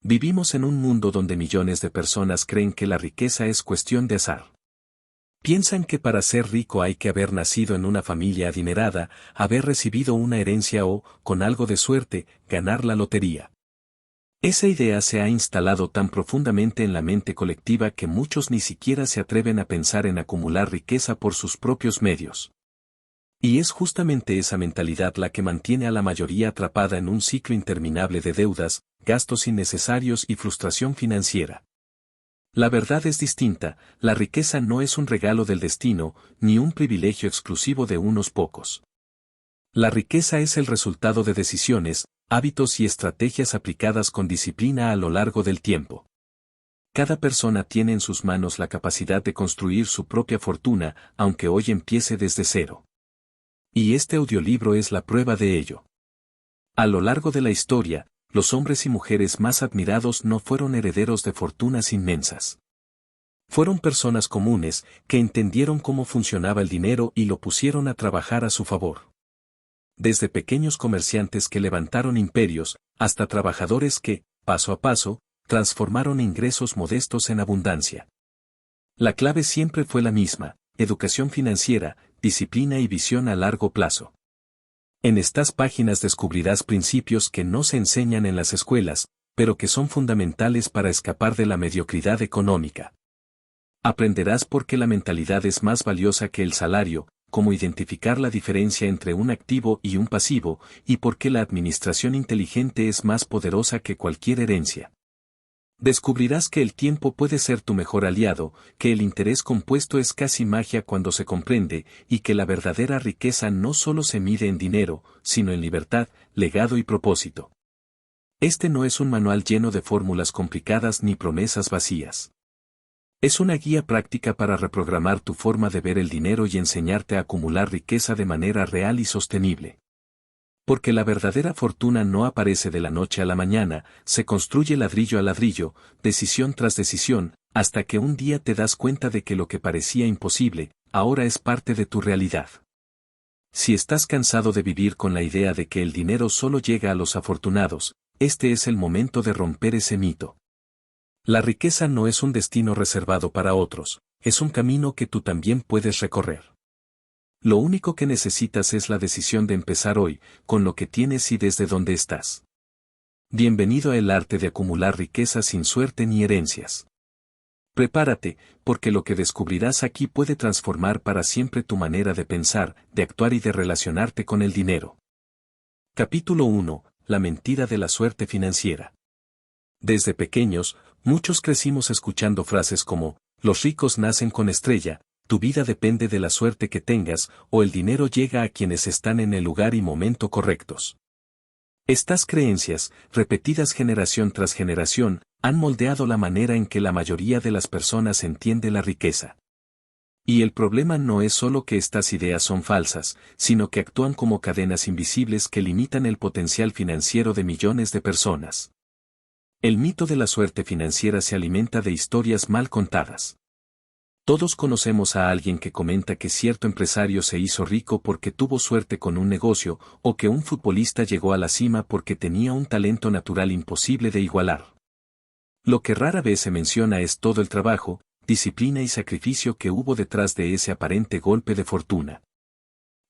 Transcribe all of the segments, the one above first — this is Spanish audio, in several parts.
Vivimos en un mundo donde millones de personas creen que la riqueza es cuestión de azar. Piensan que para ser rico hay que haber nacido en una familia adinerada, haber recibido una herencia o, con algo de suerte, ganar la lotería. Esa idea se ha instalado tan profundamente en la mente colectiva que muchos ni siquiera se atreven a pensar en acumular riqueza por sus propios medios. Y es justamente esa mentalidad la que mantiene a la mayoría atrapada en un ciclo interminable de deudas, gastos innecesarios y frustración financiera. La verdad es distinta, la riqueza no es un regalo del destino, ni un privilegio exclusivo de unos pocos. La riqueza es el resultado de decisiones, hábitos y estrategias aplicadas con disciplina a lo largo del tiempo. Cada persona tiene en sus manos la capacidad de construir su propia fortuna, aunque hoy empiece desde cero. Y este audiolibro es la prueba de ello. A lo largo de la historia, los hombres y mujeres más admirados no fueron herederos de fortunas inmensas. Fueron personas comunes, que entendieron cómo funcionaba el dinero y lo pusieron a trabajar a su favor. Desde pequeños comerciantes que levantaron imperios, hasta trabajadores que, paso a paso, transformaron ingresos modestos en abundancia. La clave siempre fue la misma: educación financiera, disciplina y visión a largo plazo. En estas páginas descubrirás principios que no se enseñan en las escuelas, pero que son fundamentales para escapar de la mediocridad económica. Aprenderás por qué la mentalidad es más valiosa que el salario, cómo identificar la diferencia entre un activo y un pasivo, y por qué la administración inteligente es más poderosa que cualquier herencia. Descubrirás que el tiempo puede ser tu mejor aliado, que el interés compuesto es casi magia cuando se comprende, y que la verdadera riqueza no solo se mide en dinero, sino en libertad, legado y propósito. Este no es un manual lleno de fórmulas complicadas ni promesas vacías. Es una guía práctica para reprogramar tu forma de ver el dinero y enseñarte a acumular riqueza de manera real y sostenible. Porque la verdadera fortuna no aparece de la noche a la mañana, se construye ladrillo a ladrillo, decisión tras decisión, hasta que un día te das cuenta de que lo que parecía imposible, ahora es parte de tu realidad. Si estás cansado de vivir con la idea de que el dinero solo llega a los afortunados, este es el momento de romper ese mito. La riqueza no es un destino reservado para otros, es un camino que tú también puedes recorrer. Lo único que necesitas es la decisión de empezar hoy, con lo que tienes y desde donde estás. Bienvenido a el arte de acumular riqueza sin suerte ni herencias. Prepárate, porque lo que descubrirás aquí puede transformar para siempre tu manera de pensar, de actuar y de relacionarte con el dinero. Capítulo 1. La mentira de la suerte financiera. Desde pequeños, muchos crecimos escuchando frases como: los ricos nacen con estrella, tu vida depende de la suerte que tengas, o el dinero llega a quienes están en el lugar y momento correctos. Estas creencias, repetidas generación tras generación, han moldeado la manera en que la mayoría de las personas entiende la riqueza. Y el problema no es solo que estas ideas son falsas, sino que actúan como cadenas invisibles que limitan el potencial financiero de millones de personas. El mito de la suerte financiera se alimenta de historias mal contadas. Todos conocemos a alguien que comenta que cierto empresario se hizo rico porque tuvo suerte con un negocio, o que un futbolista llegó a la cima porque tenía un talento natural imposible de igualar. Lo que rara vez se menciona es todo el trabajo, disciplina y sacrificio que hubo detrás de ese aparente golpe de fortuna.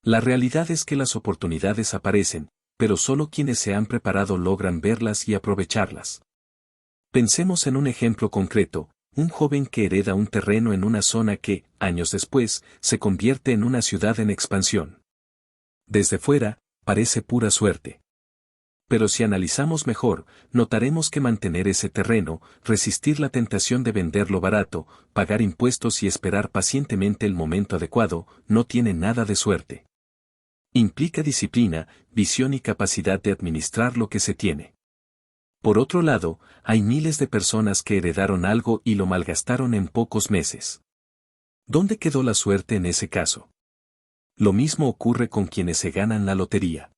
La realidad es que las oportunidades aparecen, pero solo quienes se han preparado logran verlas y aprovecharlas. Pensemos en un ejemplo concreto: un joven que hereda un terreno en una zona que, años después, se convierte en una ciudad en expansión. Desde fuera, parece pura suerte. Pero si analizamos mejor, notaremos que mantener ese terreno, resistir la tentación de venderlo barato, pagar impuestos y esperar pacientemente el momento adecuado, no tiene nada de suerte. Implica disciplina, visión y capacidad de administrar lo que se tiene. Por otro lado, hay miles de personas que heredaron algo y lo malgastaron en pocos meses. ¿Dónde quedó la suerte en ese caso? Lo mismo ocurre con quienes se ganan la lotería.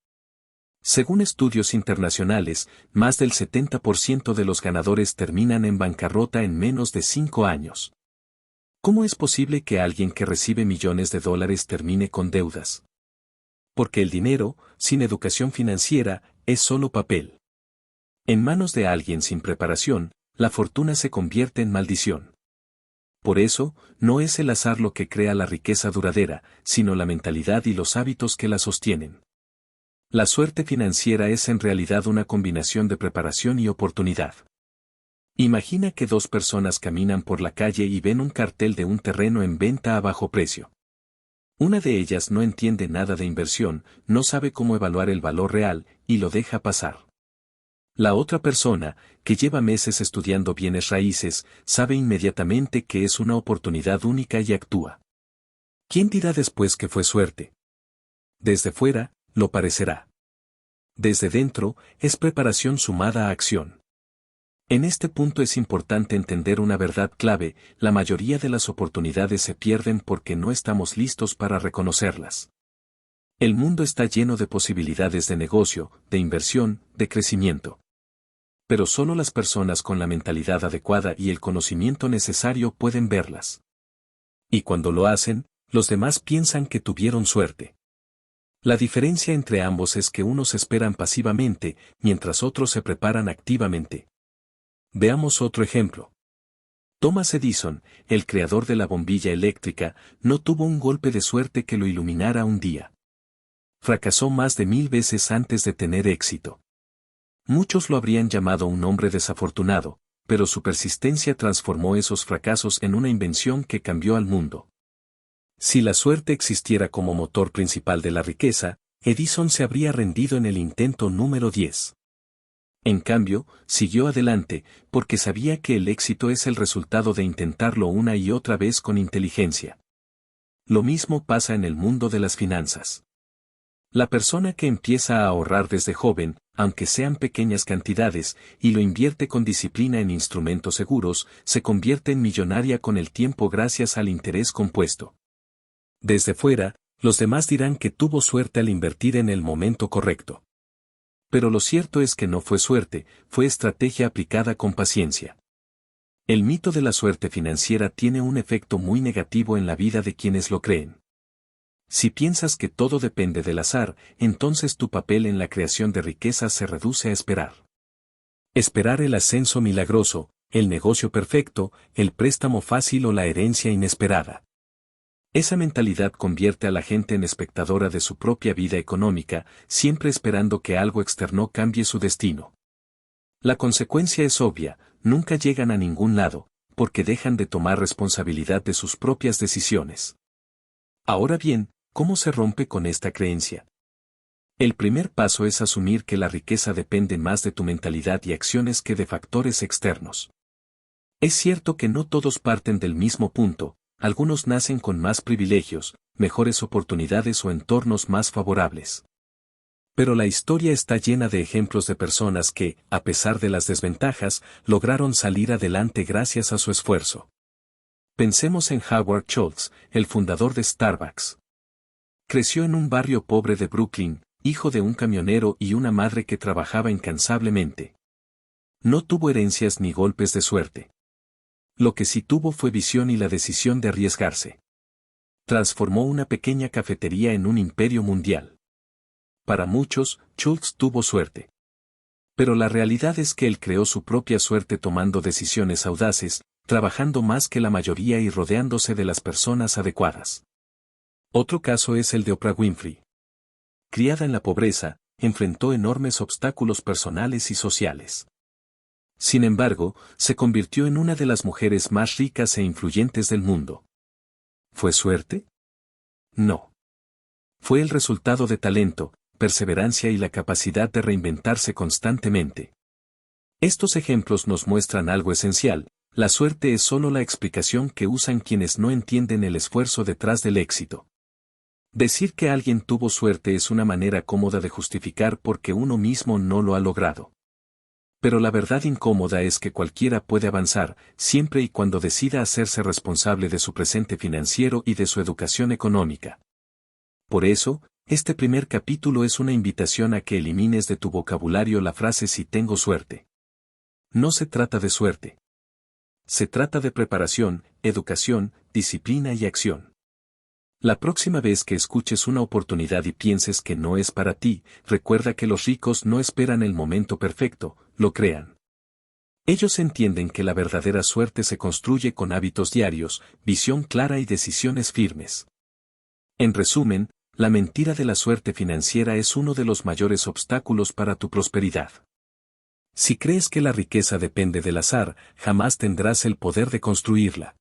Según estudios internacionales, más del 70% de los ganadores terminan en bancarrota en menos de 5 años. ¿Cómo es posible que alguien que recibe millones de dólares termine con deudas? Porque el dinero, sin educación financiera, es solo papel. En manos de alguien sin preparación, la fortuna se convierte en maldición. Por eso, no es el azar lo que crea la riqueza duradera, sino la mentalidad y los hábitos que la sostienen. La suerte financiera es en realidad una combinación de preparación y oportunidad. Imagina que dos personas caminan por la calle y ven un cartel de un terreno en venta a bajo precio. Una de ellas no entiende nada de inversión, no sabe cómo evaluar el valor real, y lo deja pasar. La otra persona, que lleva meses estudiando bienes raíces, sabe inmediatamente que es una oportunidad única y actúa. ¿Quién dirá después que fue suerte? Desde fuera, lo parecerá. Desde dentro, es preparación sumada a acción. En este punto es importante entender una verdad clave: la mayoría de las oportunidades se pierden porque no estamos listos para reconocerlas. El mundo está lleno de posibilidades de negocio, de inversión, de crecimiento. Pero solo las personas con la mentalidad adecuada y el conocimiento necesario pueden verlas. Y cuando lo hacen, los demás piensan que tuvieron suerte. La diferencia entre ambos es que unos esperan pasivamente, mientras otros se preparan activamente. Veamos otro ejemplo. Thomas Edison, el creador de la bombilla eléctrica, no tuvo un golpe de suerte que lo iluminara un día. Fracasó más de 1000 veces antes de tener éxito. Muchos lo habrían llamado un hombre desafortunado, pero su persistencia transformó esos fracasos en una invención que cambió al mundo. Si la suerte existiera como motor principal de la riqueza, Edison se habría rendido en el intento número 10. En cambio, siguió adelante, porque sabía que el éxito es el resultado de intentarlo una y otra vez con inteligencia. Lo mismo pasa en el mundo de las finanzas. La persona que empieza a ahorrar desde joven, aunque sean pequeñas cantidades, y lo invierte con disciplina en instrumentos seguros, se convierte en millonaria con el tiempo gracias al interés compuesto. Desde fuera, los demás dirán que tuvo suerte al invertir en el momento correcto. Pero lo cierto es que no fue suerte, fue estrategia aplicada con paciencia. El mito de la suerte financiera tiene un efecto muy negativo en la vida de quienes lo creen. Si piensas que todo depende del azar, entonces tu papel en la creación de riqueza se reduce a esperar. Esperar el ascenso milagroso, el negocio perfecto, el préstamo fácil o la herencia inesperada. Esa mentalidad convierte a la gente en espectadora de su propia vida económica, siempre esperando que algo externo cambie su destino. La consecuencia es obvia: nunca llegan a ningún lado, porque dejan de tomar responsabilidad de sus propias decisiones. Ahora bien, ¿cómo se rompe con esta creencia? El primer paso es asumir que la riqueza depende más de tu mentalidad y acciones que de factores externos. Es cierto que no todos parten del mismo punto. Algunos nacen con más privilegios, mejores oportunidades o entornos más favorables. Pero la historia está llena de ejemplos de personas que, a pesar de las desventajas, lograron salir adelante gracias a su esfuerzo. Pensemos en Howard Schultz, el fundador de Starbucks. Creció en un barrio pobre de Brooklyn, hijo de un camionero y una madre que trabajaba incansablemente. No tuvo herencias ni golpes de suerte. Lo que sí tuvo fue visión y la decisión de arriesgarse. Transformó una pequeña cafetería en un imperio mundial. Para muchos, Schultz tuvo suerte. Pero la realidad es que él creó su propia suerte tomando decisiones audaces, trabajando más que la mayoría y rodeándose de las personas adecuadas. Otro caso es el de Oprah Winfrey. Criada en la pobreza, enfrentó enormes obstáculos personales y sociales. Sin embargo, se convirtió en una de las mujeres más ricas e influyentes del mundo. ¿Fue suerte? No. Fue el resultado de talento, perseverancia y la capacidad de reinventarse constantemente. Estos ejemplos nos muestran algo esencial: la suerte es solo la explicación que usan quienes no entienden el esfuerzo detrás del éxito. Decir que alguien tuvo suerte es una manera cómoda de justificar por qué uno mismo no lo ha logrado. Pero la verdad incómoda es que cualquiera puede avanzar, siempre y cuando decida hacerse responsable de su presente financiero y de su educación económica. Por eso, este primer capítulo es una invitación a que elimines de tu vocabulario la frase "si tengo suerte". No se trata de suerte. Se trata de preparación, educación, disciplina y acción. La próxima vez que escuches una oportunidad y pienses que no es para ti, recuerda que los ricos no esperan el momento perfecto, lo crean. Ellos entienden que la verdadera suerte se construye con hábitos diarios, visión clara y decisiones firmes. En resumen, la mentira de la suerte financiera es uno de los mayores obstáculos para tu prosperidad. Si crees que la riqueza depende del azar, jamás tendrás el poder de construirla.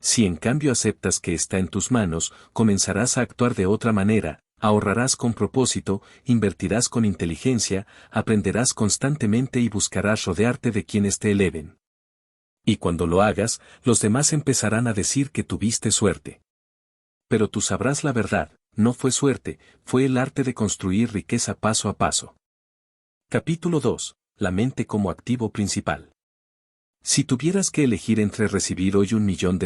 Si en cambio aceptas que está en tus manos, comenzarás a actuar de otra manera, ahorrarás con propósito, invertirás con inteligencia, aprenderás constantemente y buscarás rodearte de quienes te eleven. Y cuando lo hagas, los demás empezarán a decir que tuviste suerte. Pero tú sabrás la verdad, no fue suerte, fue el arte de construir riqueza paso a paso. Capítulo 2. La mente como activo principal. Si tuvieras que elegir entre recibir hoy $1 millón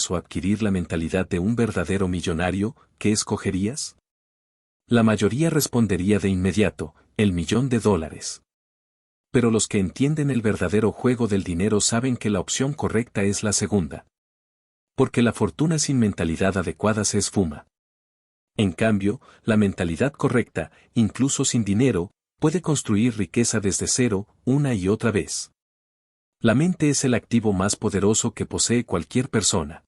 o adquirir la mentalidad de un verdadero millonario, ¿qué escogerías? La mayoría respondería de inmediato, el $1 millón. Pero los que entienden el verdadero juego del dinero saben que la opción correcta es la segunda. Porque la fortuna sin mentalidad adecuada se esfuma. En cambio, la mentalidad correcta, incluso sin dinero, puede construir riqueza desde cero, una y otra vez. La mente es el activo más poderoso que posee cualquier persona.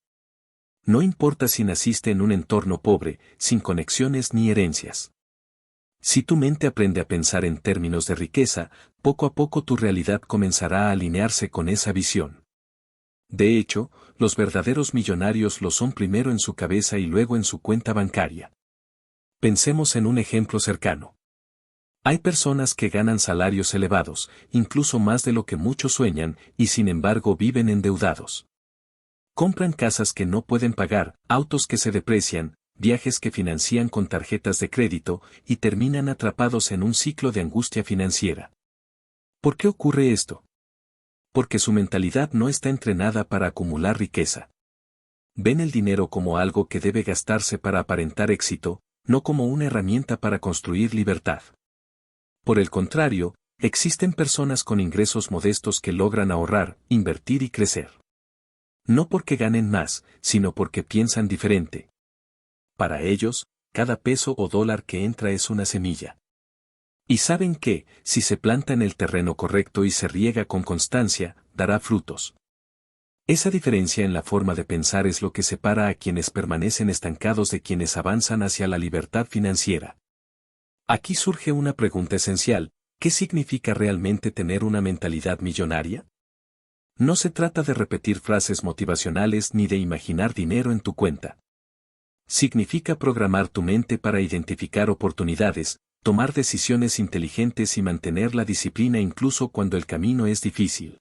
No importa si naciste en un entorno pobre, sin conexiones ni herencias. Si tu mente aprende a pensar en términos de riqueza, poco a poco tu realidad comenzará a alinearse con esa visión. De hecho, los verdaderos millonarios lo son primero en su cabeza y luego en su cuenta bancaria. Pensemos en un ejemplo cercano. Hay personas que ganan salarios elevados, incluso más de lo que muchos sueñan, y sin embargo viven endeudados. Compran casas que no pueden pagar, autos que se deprecian, viajes que financian con tarjetas de crédito, y terminan atrapados en un ciclo de angustia financiera. ¿Por qué ocurre esto? Porque su mentalidad no está entrenada para acumular riqueza. Ven el dinero como algo que debe gastarse para aparentar éxito, no como una herramienta para construir libertad. Por el contrario, existen personas con ingresos modestos que logran ahorrar, invertir y crecer. No porque ganen más, sino porque piensan diferente. Para ellos, cada peso o dólar que entra es una semilla. Y saben que, si se planta en el terreno correcto y se riega con constancia, dará frutos. Esa diferencia en la forma de pensar es lo que separa a quienes permanecen estancados de quienes avanzan hacia la libertad financiera. Aquí surge una pregunta esencial: ¿qué significa realmente tener una mentalidad millonaria? No se trata de repetir frases motivacionales ni de imaginar dinero en tu cuenta. Significa programar tu mente para identificar oportunidades, tomar decisiones inteligentes y mantener la disciplina incluso cuando el camino es difícil.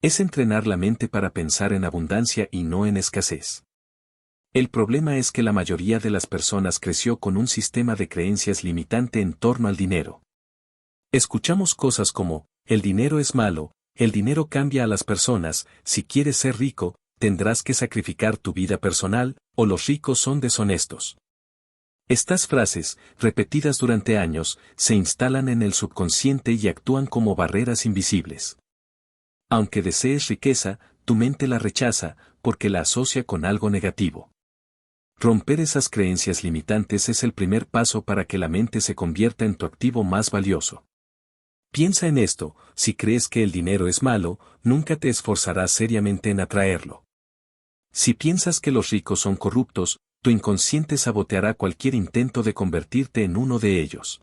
Es entrenar la mente para pensar en abundancia y no en escasez. El problema es que la mayoría de las personas creció con un sistema de creencias limitante en torno al dinero. Escuchamos cosas como, el dinero es malo, el dinero cambia a las personas, si quieres ser rico, tendrás que sacrificar tu vida personal, o los ricos son deshonestos. Estas frases, repetidas durante años, se instalan en el subconsciente y actúan como barreras invisibles. Aunque desees riqueza, tu mente la rechaza, porque la asocia con algo negativo. Romper esas creencias limitantes es el primer paso para que la mente se convierta en tu activo más valioso. Piensa en esto: si crees que el dinero es malo, nunca te esforzarás seriamente en atraerlo. Si piensas que los ricos son corruptos, tu inconsciente saboteará cualquier intento de convertirte en uno de ellos.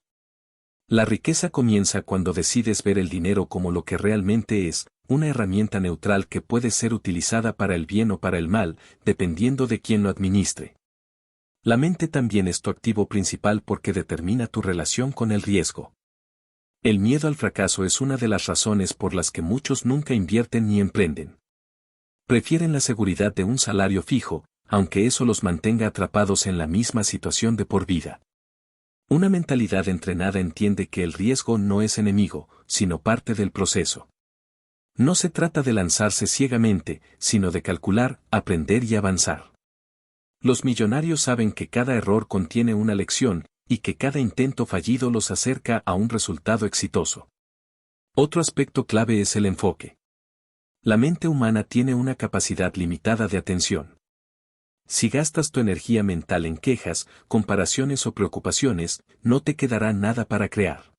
La riqueza comienza cuando decides ver el dinero como lo que realmente es, una herramienta neutral que puede ser utilizada para el bien o para el mal, dependiendo de quién lo administre. La mente también es tu activo principal porque determina tu relación con el riesgo. El miedo al fracaso es una de las razones por las que muchos nunca invierten ni emprenden. Prefieren la seguridad de un salario fijo, aunque eso los mantenga atrapados en la misma situación de por vida. Una mentalidad entrenada entiende que el riesgo no es enemigo, sino parte del proceso. No se trata de lanzarse ciegamente, sino de calcular, aprender y avanzar. Los millonarios saben que cada error contiene una lección, y que cada intento fallido los acerca a un resultado exitoso. Otro aspecto clave es el enfoque. La mente humana tiene una capacidad limitada de atención. Si gastas tu energía mental en quejas, comparaciones o preocupaciones, no te quedará nada para crear.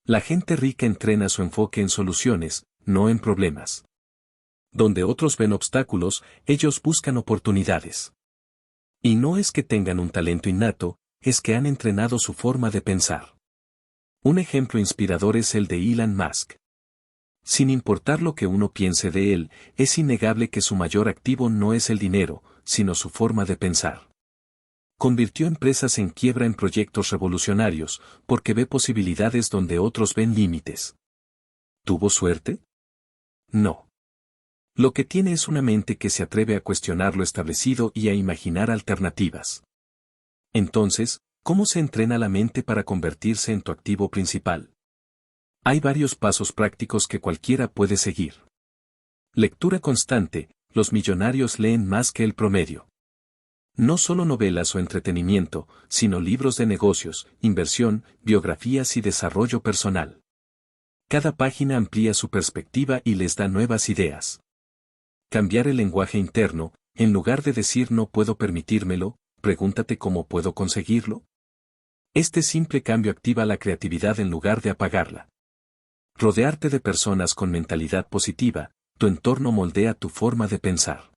La gente rica entrena su enfoque en soluciones, no en problemas. Donde otros ven obstáculos, ellos buscan oportunidades. Y no es que tengan un talento innato, es que han entrenado su forma de pensar. Un ejemplo inspirador es el de Elon Musk. Sin importar lo que uno piense de él, es innegable que su mayor activo no es el dinero, sino su forma de pensar. Convirtió empresas en quiebra en proyectos revolucionarios, porque ve posibilidades donde otros ven límites. ¿Tuvo suerte? No. Lo que tiene es una mente que se atreve a cuestionar lo establecido y a imaginar alternativas. Entonces, ¿cómo se entrena la mente para convertirse en tu activo principal? Hay varios pasos prácticos que cualquiera puede seguir. Lectura constante, los millonarios leen más que el promedio. No solo novelas o entretenimiento, sino libros de negocios, inversión, biografías y desarrollo personal. Cada página amplía su perspectiva y les da nuevas ideas. Cambiar el lenguaje interno, en lugar de decir no puedo permitírmelo, pregúntate cómo puedo conseguirlo. Este simple cambio activa la creatividad en lugar de apagarla. Rodearte de personas con mentalidad positiva, tu entorno moldea tu forma de pensar.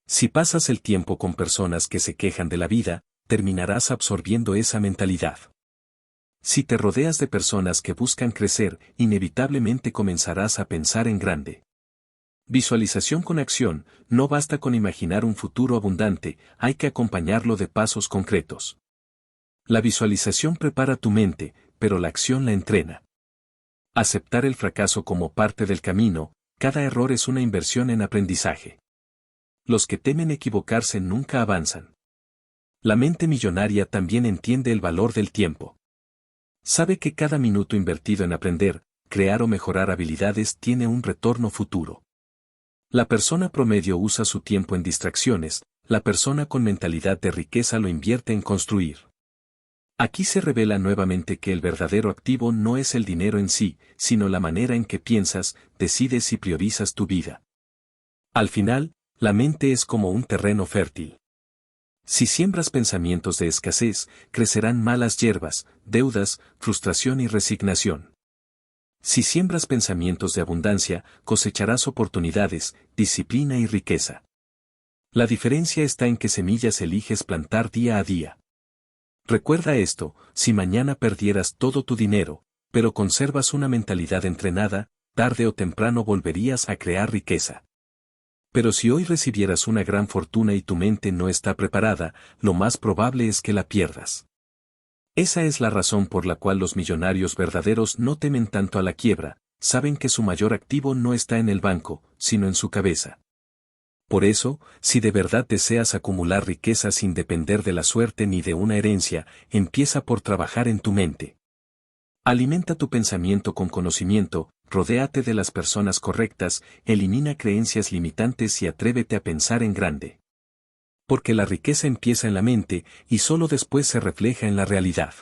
Si pasas el tiempo con personas que se quejan de la vida, terminarás absorbiendo esa mentalidad. Si te rodeas de personas que buscan crecer, inevitablemente comenzarás a pensar en grande. Visualización con acción, no basta con imaginar un futuro abundante, hay que acompañarlo de pasos concretos. La visualización prepara tu mente, pero la acción la entrena. Aceptar el fracaso como parte del camino, cada error es una inversión en aprendizaje. Los que temen equivocarse nunca avanzan. La mente millonaria también entiende el valor del tiempo. Sabe que cada minuto invertido en aprender, crear o mejorar habilidades tiene un retorno futuro. La persona promedio usa su tiempo en distracciones, la persona con mentalidad de riqueza lo invierte en construir. Aquí se revela nuevamente que el verdadero activo no es el dinero en sí, sino la manera en que piensas, decides y priorizas tu vida. Al final, la mente es como un terreno fértil. Si siembras pensamientos de escasez, crecerán malas hierbas, deudas, frustración y resignación. Si siembras pensamientos de abundancia, cosecharás oportunidades, disciplina y riqueza. La diferencia está en qué semillas eliges plantar día a día. Recuerda esto, si mañana perdieras todo tu dinero, pero conservas una mentalidad entrenada, tarde o temprano volverías a crear riqueza. Pero si hoy recibieras una gran fortuna y tu mente no está preparada, lo más probable es que la pierdas. Esa es la razón por la cual los millonarios verdaderos no temen tanto a la quiebra, saben que su mayor activo no está en el banco, sino en su cabeza. Por eso, si de verdad deseas acumular riqueza sin depender de la suerte ni de una herencia, empieza por trabajar en tu mente. Alimenta tu pensamiento con conocimiento, rodéate de las personas correctas, elimina creencias limitantes y atrévete a pensar en grande. Porque la riqueza empieza en la mente, y solo después se refleja en la realidad.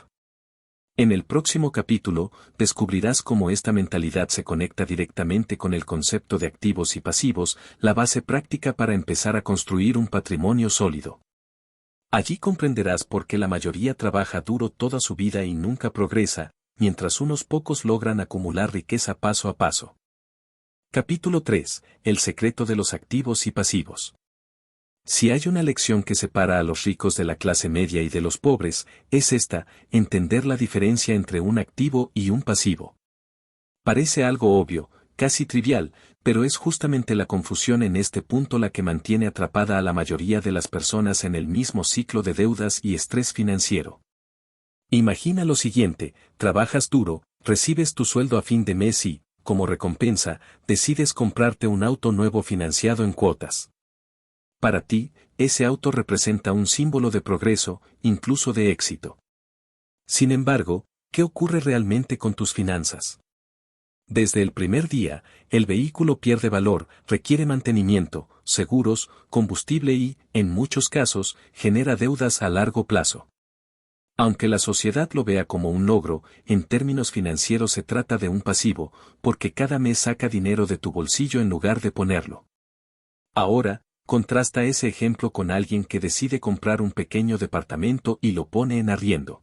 En el próximo capítulo, descubrirás cómo esta mentalidad se conecta directamente con el concepto de activos y pasivos, la base práctica para empezar a construir un patrimonio sólido. Allí comprenderás por qué la mayoría trabaja duro toda su vida y nunca progresa, mientras unos pocos logran acumular riqueza paso a paso. Capítulo 3. El secreto de los activos y pasivos. Si hay una lección que separa a los ricos de la clase media y de los pobres, es esta: entender la diferencia entre un activo y un pasivo. Parece algo obvio, casi trivial, pero es justamente la confusión en este punto la que mantiene atrapada a la mayoría de las personas en el mismo ciclo de deudas y estrés financiero. Imagina lo siguiente: trabajas duro, recibes tu sueldo a fin de mes y, como recompensa, decides comprarte un auto nuevo financiado en cuotas. Para ti, ese auto representa un símbolo de progreso, incluso de éxito. Sin embargo, ¿qué ocurre realmente con tus finanzas? Desde el primer día, el vehículo pierde valor, requiere mantenimiento, seguros, combustible y, en muchos casos, genera deudas a largo plazo. Aunque la sociedad lo vea como un logro, en términos financieros se trata de un pasivo, porque cada mes saca dinero de tu bolsillo en lugar de ponerlo. Ahora, contrasta ese ejemplo con alguien que decide comprar un pequeño departamento y lo pone en arriendo.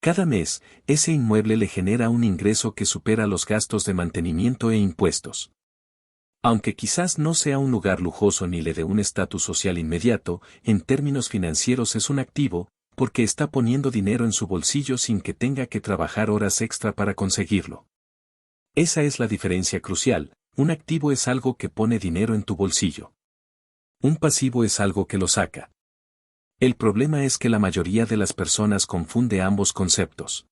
Cada mes, ese inmueble le genera un ingreso que supera los gastos de mantenimiento e impuestos. Aunque quizás no sea un lugar lujoso ni le dé un estatus social inmediato, en términos financieros es un activo, porque está poniendo dinero en su bolsillo sin que tenga que trabajar horas extra para conseguirlo. Esa es la diferencia crucial: un activo es algo que pone dinero en tu bolsillo. Un pasivo es algo que lo saca. El problema es que la mayoría de las personas confunde ambos conceptos.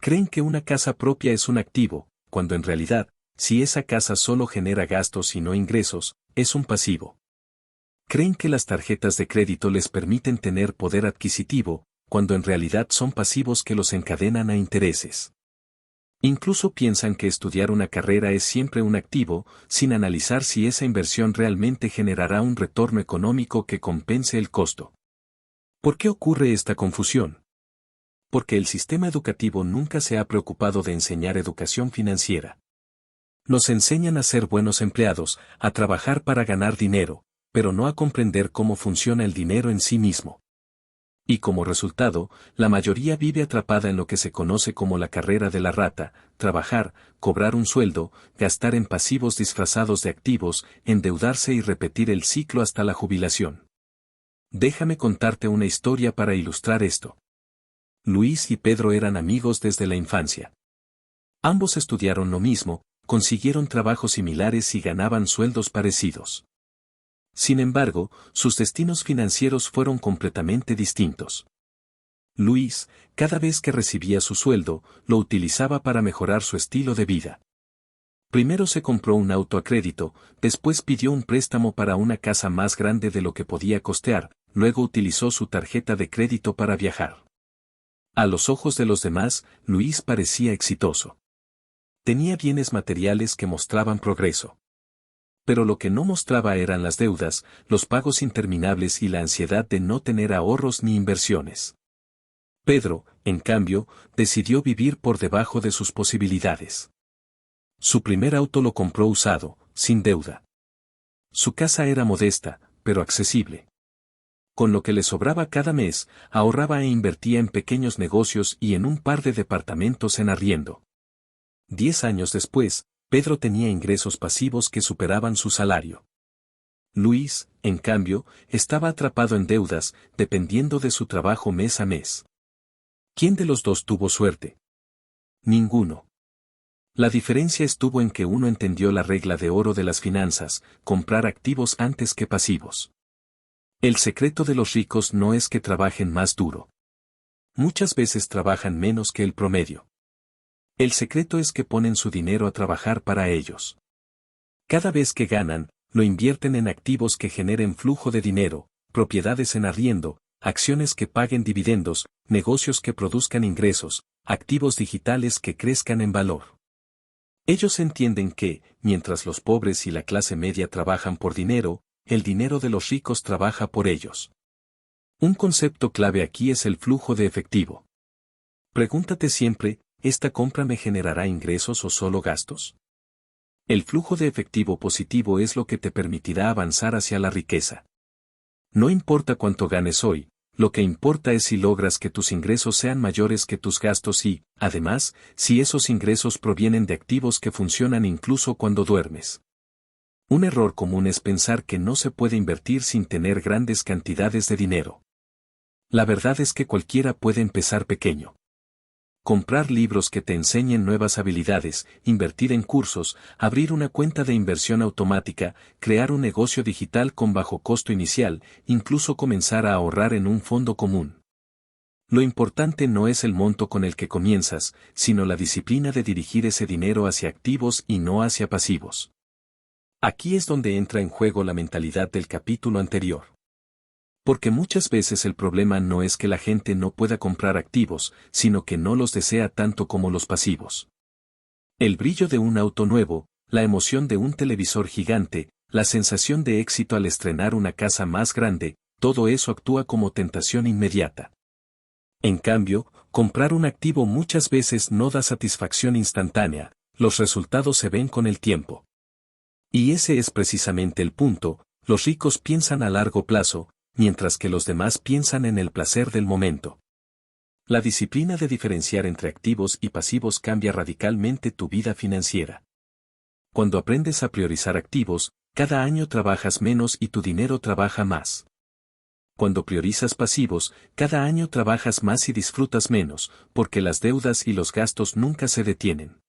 Creen que una casa propia es un activo, cuando en realidad, si esa casa solo genera gastos y no ingresos, es un pasivo. Creen que las tarjetas de crédito les permiten tener poder adquisitivo, cuando en realidad son pasivos que los encadenan a intereses. Incluso piensan que estudiar una carrera es siempre un activo, sin analizar si esa inversión realmente generará un retorno económico que compense el costo. ¿Por qué ocurre esta confusión? Porque el sistema educativo nunca se ha preocupado de enseñar educación financiera. Nos enseñan a ser buenos empleados, a trabajar para ganar dinero, pero no a comprender cómo funciona el dinero en sí mismo. Y como resultado, la mayoría vive atrapada en lo que se conoce como la carrera de la rata: trabajar, cobrar un sueldo, gastar en pasivos disfrazados de activos, endeudarse y repetir el ciclo hasta la jubilación. Déjame contarte una historia para ilustrar esto. Luis y Pedro eran amigos desde la infancia. Ambos estudiaron lo mismo, consiguieron trabajos similares y ganaban sueldos parecidos. Sin embargo, sus destinos financieros fueron completamente distintos. Luis, cada vez que recibía su sueldo, lo utilizaba para mejorar su estilo de vida. Primero se compró un auto a crédito, después pidió un préstamo para una casa más grande de lo que podía costear, luego utilizó su tarjeta de crédito para viajar. A los ojos de los demás, Luis parecía exitoso. Tenía bienes materiales que mostraban progreso. Pero lo que no mostraba eran las deudas, los pagos interminables y la ansiedad de no tener ahorros ni inversiones. Pedro, en cambio, decidió vivir por debajo de sus posibilidades. Su primer auto lo compró usado, sin deuda. Su casa era modesta, pero accesible. Con lo que le sobraba cada mes, ahorraba e invertía en pequeños negocios y en un par de departamentos en arriendo. 10 años después, Pedro tenía ingresos pasivos que superaban su salario. Luis, en cambio, estaba atrapado en deudas, dependiendo de su trabajo mes a mes. ¿Quién de los dos tuvo suerte? Ninguno. La diferencia estuvo en que uno entendió la regla de oro de las finanzas: comprar activos antes que pasivos. El secreto de los ricos no es que trabajen más duro. Muchas veces trabajan menos que el promedio. El secreto es que ponen su dinero a trabajar para ellos. Cada vez que ganan, lo invierten en activos que generen flujo de dinero, propiedades en arriendo, acciones que paguen dividendos, negocios que produzcan ingresos, activos digitales que crezcan en valor. Ellos entienden que, mientras los pobres y la clase media trabajan por dinero, el dinero de los ricos trabaja por ellos. Un concepto clave aquí es el flujo de efectivo. Pregúntate siempre: ¿esta compra me generará ingresos o solo gastos? El flujo de efectivo positivo es lo que te permitirá avanzar hacia la riqueza. No importa cuánto ganes hoy, lo que importa es si logras que tus ingresos sean mayores que tus gastos y, además, si esos ingresos provienen de activos que funcionan incluso cuando duermes. Un error común es pensar que no se puede invertir sin tener grandes cantidades de dinero. La verdad es que cualquiera puede empezar pequeño. Comprar libros que te enseñen nuevas habilidades, invertir en cursos, abrir una cuenta de inversión automática, crear un negocio digital con bajo costo inicial, incluso comenzar a ahorrar en un fondo común. Lo importante no es el monto con el que comienzas, sino la disciplina de dirigir ese dinero hacia activos y no hacia pasivos. Aquí es donde entra en juego la mentalidad del capítulo anterior. Porque muchas veces el problema no es que la gente no pueda comprar activos, sino que no los desea tanto como los pasivos. El brillo de un auto nuevo, la emoción de un televisor gigante, la sensación de éxito al estrenar una casa más grande, todo eso actúa como tentación inmediata. En cambio, comprar un activo muchas veces no da satisfacción instantánea, los resultados se ven con el tiempo. Y ese es precisamente el punto: los ricos piensan a largo plazo, mientras que los demás piensan en el placer del momento. La disciplina de diferenciar entre activos y pasivos cambia radicalmente tu vida financiera. Cuando aprendes a priorizar activos, cada año trabajas menos y tu dinero trabaja más. Cuando priorizas pasivos, cada año trabajas más y disfrutas menos, porque las deudas y los gastos nunca se detienen.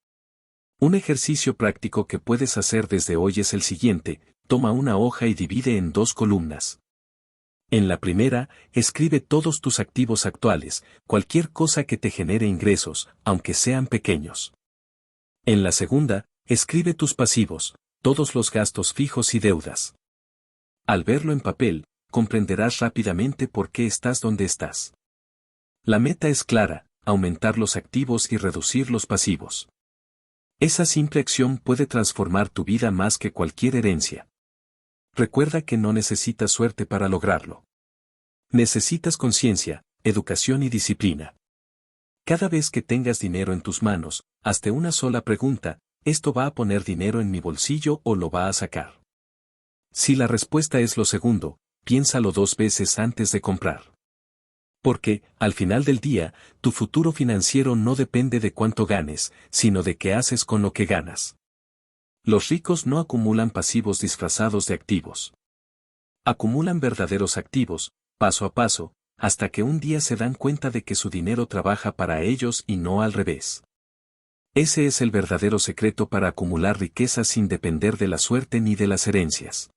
Un ejercicio práctico que puedes hacer desde hoy es el siguiente: toma una hoja y divide en 2 columnas. En la primera, escribe todos tus activos actuales, cualquier cosa que te genere ingresos, aunque sean pequeños. En la segunda, escribe tus pasivos, todos los gastos fijos y deudas. Al verlo en papel, comprenderás rápidamente por qué estás donde estás. La meta es clara: aumentar los activos y reducir los pasivos. Esa simple acción puede transformar tu vida más que cualquier herencia. Recuerda que no necesitas suerte para lograrlo. Necesitas conciencia, educación y disciplina. Cada vez que tengas dinero en tus manos, hazte una sola pregunta: ¿esto va a poner dinero en mi bolsillo o lo va a sacar? Si la respuesta es lo segundo, piénsalo 2 veces antes de comprar. Porque, al final del día, tu futuro financiero no depende de cuánto ganes, sino de qué haces con lo que ganas. Los ricos no acumulan pasivos disfrazados de activos. Acumulan verdaderos activos, paso a paso, hasta que un día se dan cuenta de que su dinero trabaja para ellos y no al revés. Ese es el verdadero secreto para acumular riqueza sin depender de la suerte ni de las herencias.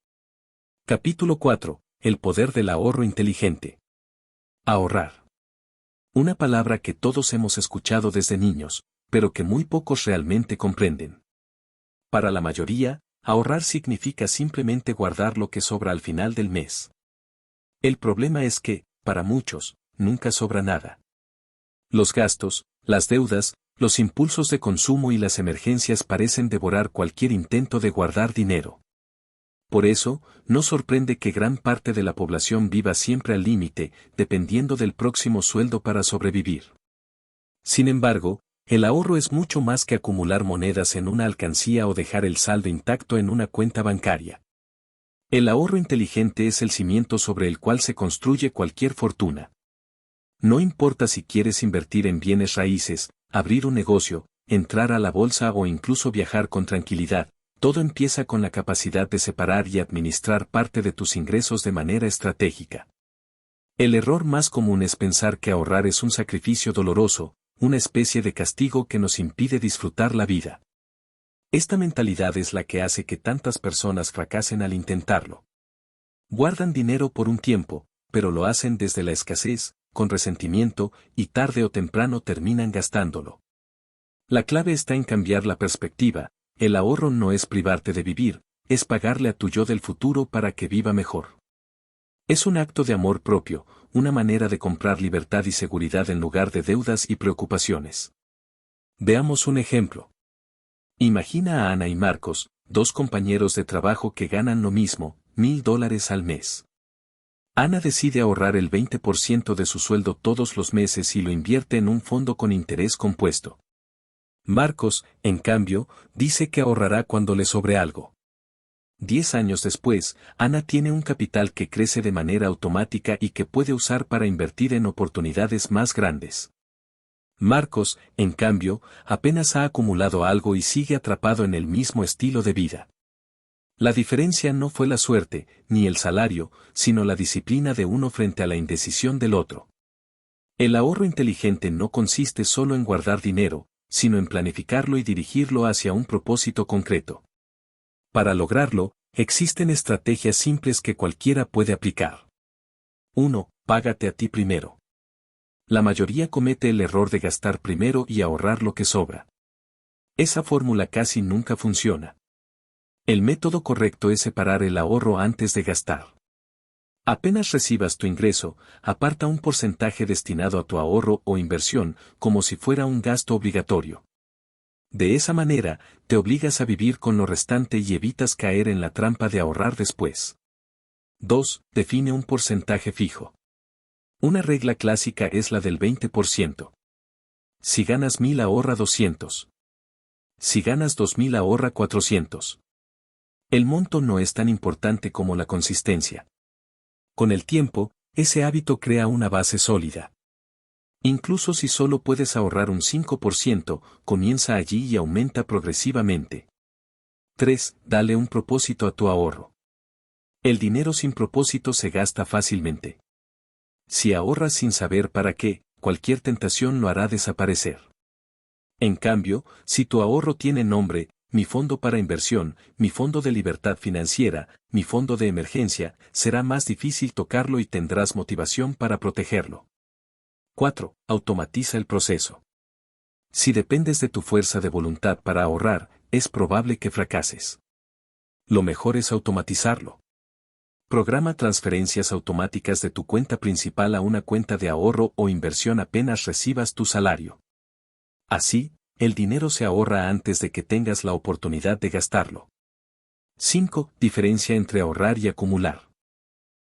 Capítulo 4. El poder del ahorro inteligente. Ahorrar. Una palabra que todos hemos escuchado desde niños, pero que muy pocos realmente comprenden. Para la mayoría, ahorrar significa simplemente guardar lo que sobra al final del mes. El problema es que, para muchos, nunca sobra nada. Los gastos, las deudas, los impulsos de consumo y las emergencias parecen devorar cualquier intento de guardar dinero. Por eso, no sorprende que gran parte de la población viva siempre al límite, dependiendo del próximo sueldo para sobrevivir. Sin embargo, el ahorro es mucho más que acumular monedas en una alcancía o dejar el saldo intacto en una cuenta bancaria. El ahorro inteligente es el cimiento sobre el cual se construye cualquier fortuna. No importa si quieres invertir en bienes raíces, abrir un negocio, entrar a la bolsa o incluso viajar con tranquilidad, todo empieza con la capacidad de separar y administrar parte de tus ingresos de manera estratégica. El error más común es pensar que ahorrar es un sacrificio doloroso, una especie de castigo que nos impide disfrutar la vida. Esta mentalidad es la que hace que tantas personas fracasen al intentarlo. Guardan dinero por un tiempo, pero lo hacen desde la escasez, con resentimiento, y tarde o temprano terminan gastándolo. La clave está en cambiar la perspectiva: el ahorro no es privarte de vivir, es pagarle a tu yo del futuro para que viva mejor. Es un acto de amor propio, una manera de comprar libertad y seguridad en lugar de deudas y preocupaciones. Veamos un ejemplo. Imagina a Ana y Marcos, 2 compañeros de trabajo que ganan lo mismo, $1000 al mes. Ana decide ahorrar el 20% de su sueldo todos los meses y lo invierte en un fondo con interés compuesto. Marcos, en cambio, dice que ahorrará cuando le sobre algo. 10 años después, Ana tiene un capital que crece de manera automática y que puede usar para invertir en oportunidades más grandes. Marcos, en cambio, apenas ha acumulado algo y sigue atrapado en el mismo estilo de vida. La diferencia no fue la suerte, ni el salario, sino la disciplina de uno frente a la indecisión del otro. El ahorro inteligente no consiste solo en guardar dinero, sino en planificarlo y dirigirlo hacia un propósito concreto. Para lograrlo, existen estrategias simples que cualquiera puede aplicar. 1. Págate a ti primero. La mayoría comete el error de gastar primero y ahorrar lo que sobra. Esa fórmula casi nunca funciona. El método correcto es separar el ahorro antes de gastar. Apenas recibas tu ingreso, aparta un porcentaje destinado a tu ahorro o inversión, como si fuera un gasto obligatorio. De esa manera, te obligas a vivir con lo restante y evitas caer en la trampa de ahorrar después. 2. Define un porcentaje fijo. Una regla clásica es la del 20%. Si ganas 1000 ahorra 200. Si ganas 2000 ahorra 400. El monto no es tan importante como la consistencia. Con el tiempo, ese hábito crea una base sólida. Incluso si solo puedes ahorrar un 5%, comienza allí y aumenta progresivamente. 3. Dale un propósito a tu ahorro. El dinero sin propósito se gasta fácilmente. Si ahorras sin saber para qué, cualquier tentación lo hará desaparecer. En cambio, si tu ahorro tiene nombre, mi fondo para inversión, mi fondo de libertad financiera, mi fondo de emergencia, será más difícil tocarlo y tendrás motivación para protegerlo. 4. Automatiza el proceso. Si dependes de tu fuerza de voluntad para ahorrar, es probable que fracases. Lo mejor es automatizarlo. Programa transferencias automáticas de tu cuenta principal a una cuenta de ahorro o inversión apenas recibas tu salario. Así, el dinero se ahorra antes de que tengas la oportunidad de gastarlo. 5. Diferencia entre ahorrar y acumular.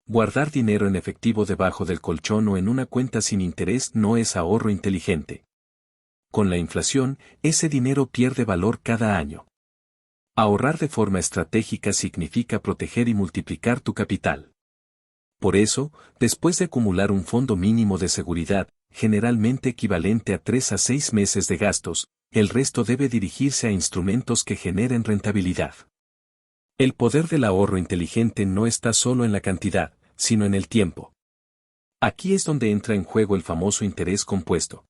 Guardar dinero en efectivo debajo del colchón o en una cuenta sin interés no es ahorro inteligente. Con la inflación, ese dinero pierde valor cada año. Ahorrar de forma estratégica significa proteger y multiplicar tu capital. Por eso, después de acumular un fondo mínimo de seguridad, generalmente equivalente a 3 a 6 meses de gastos, el resto debe dirigirse a instrumentos que generen rentabilidad. El poder del ahorro inteligente no está solo en la cantidad, sino en el tiempo. Aquí es donde entra en juego el famoso interés compuesto.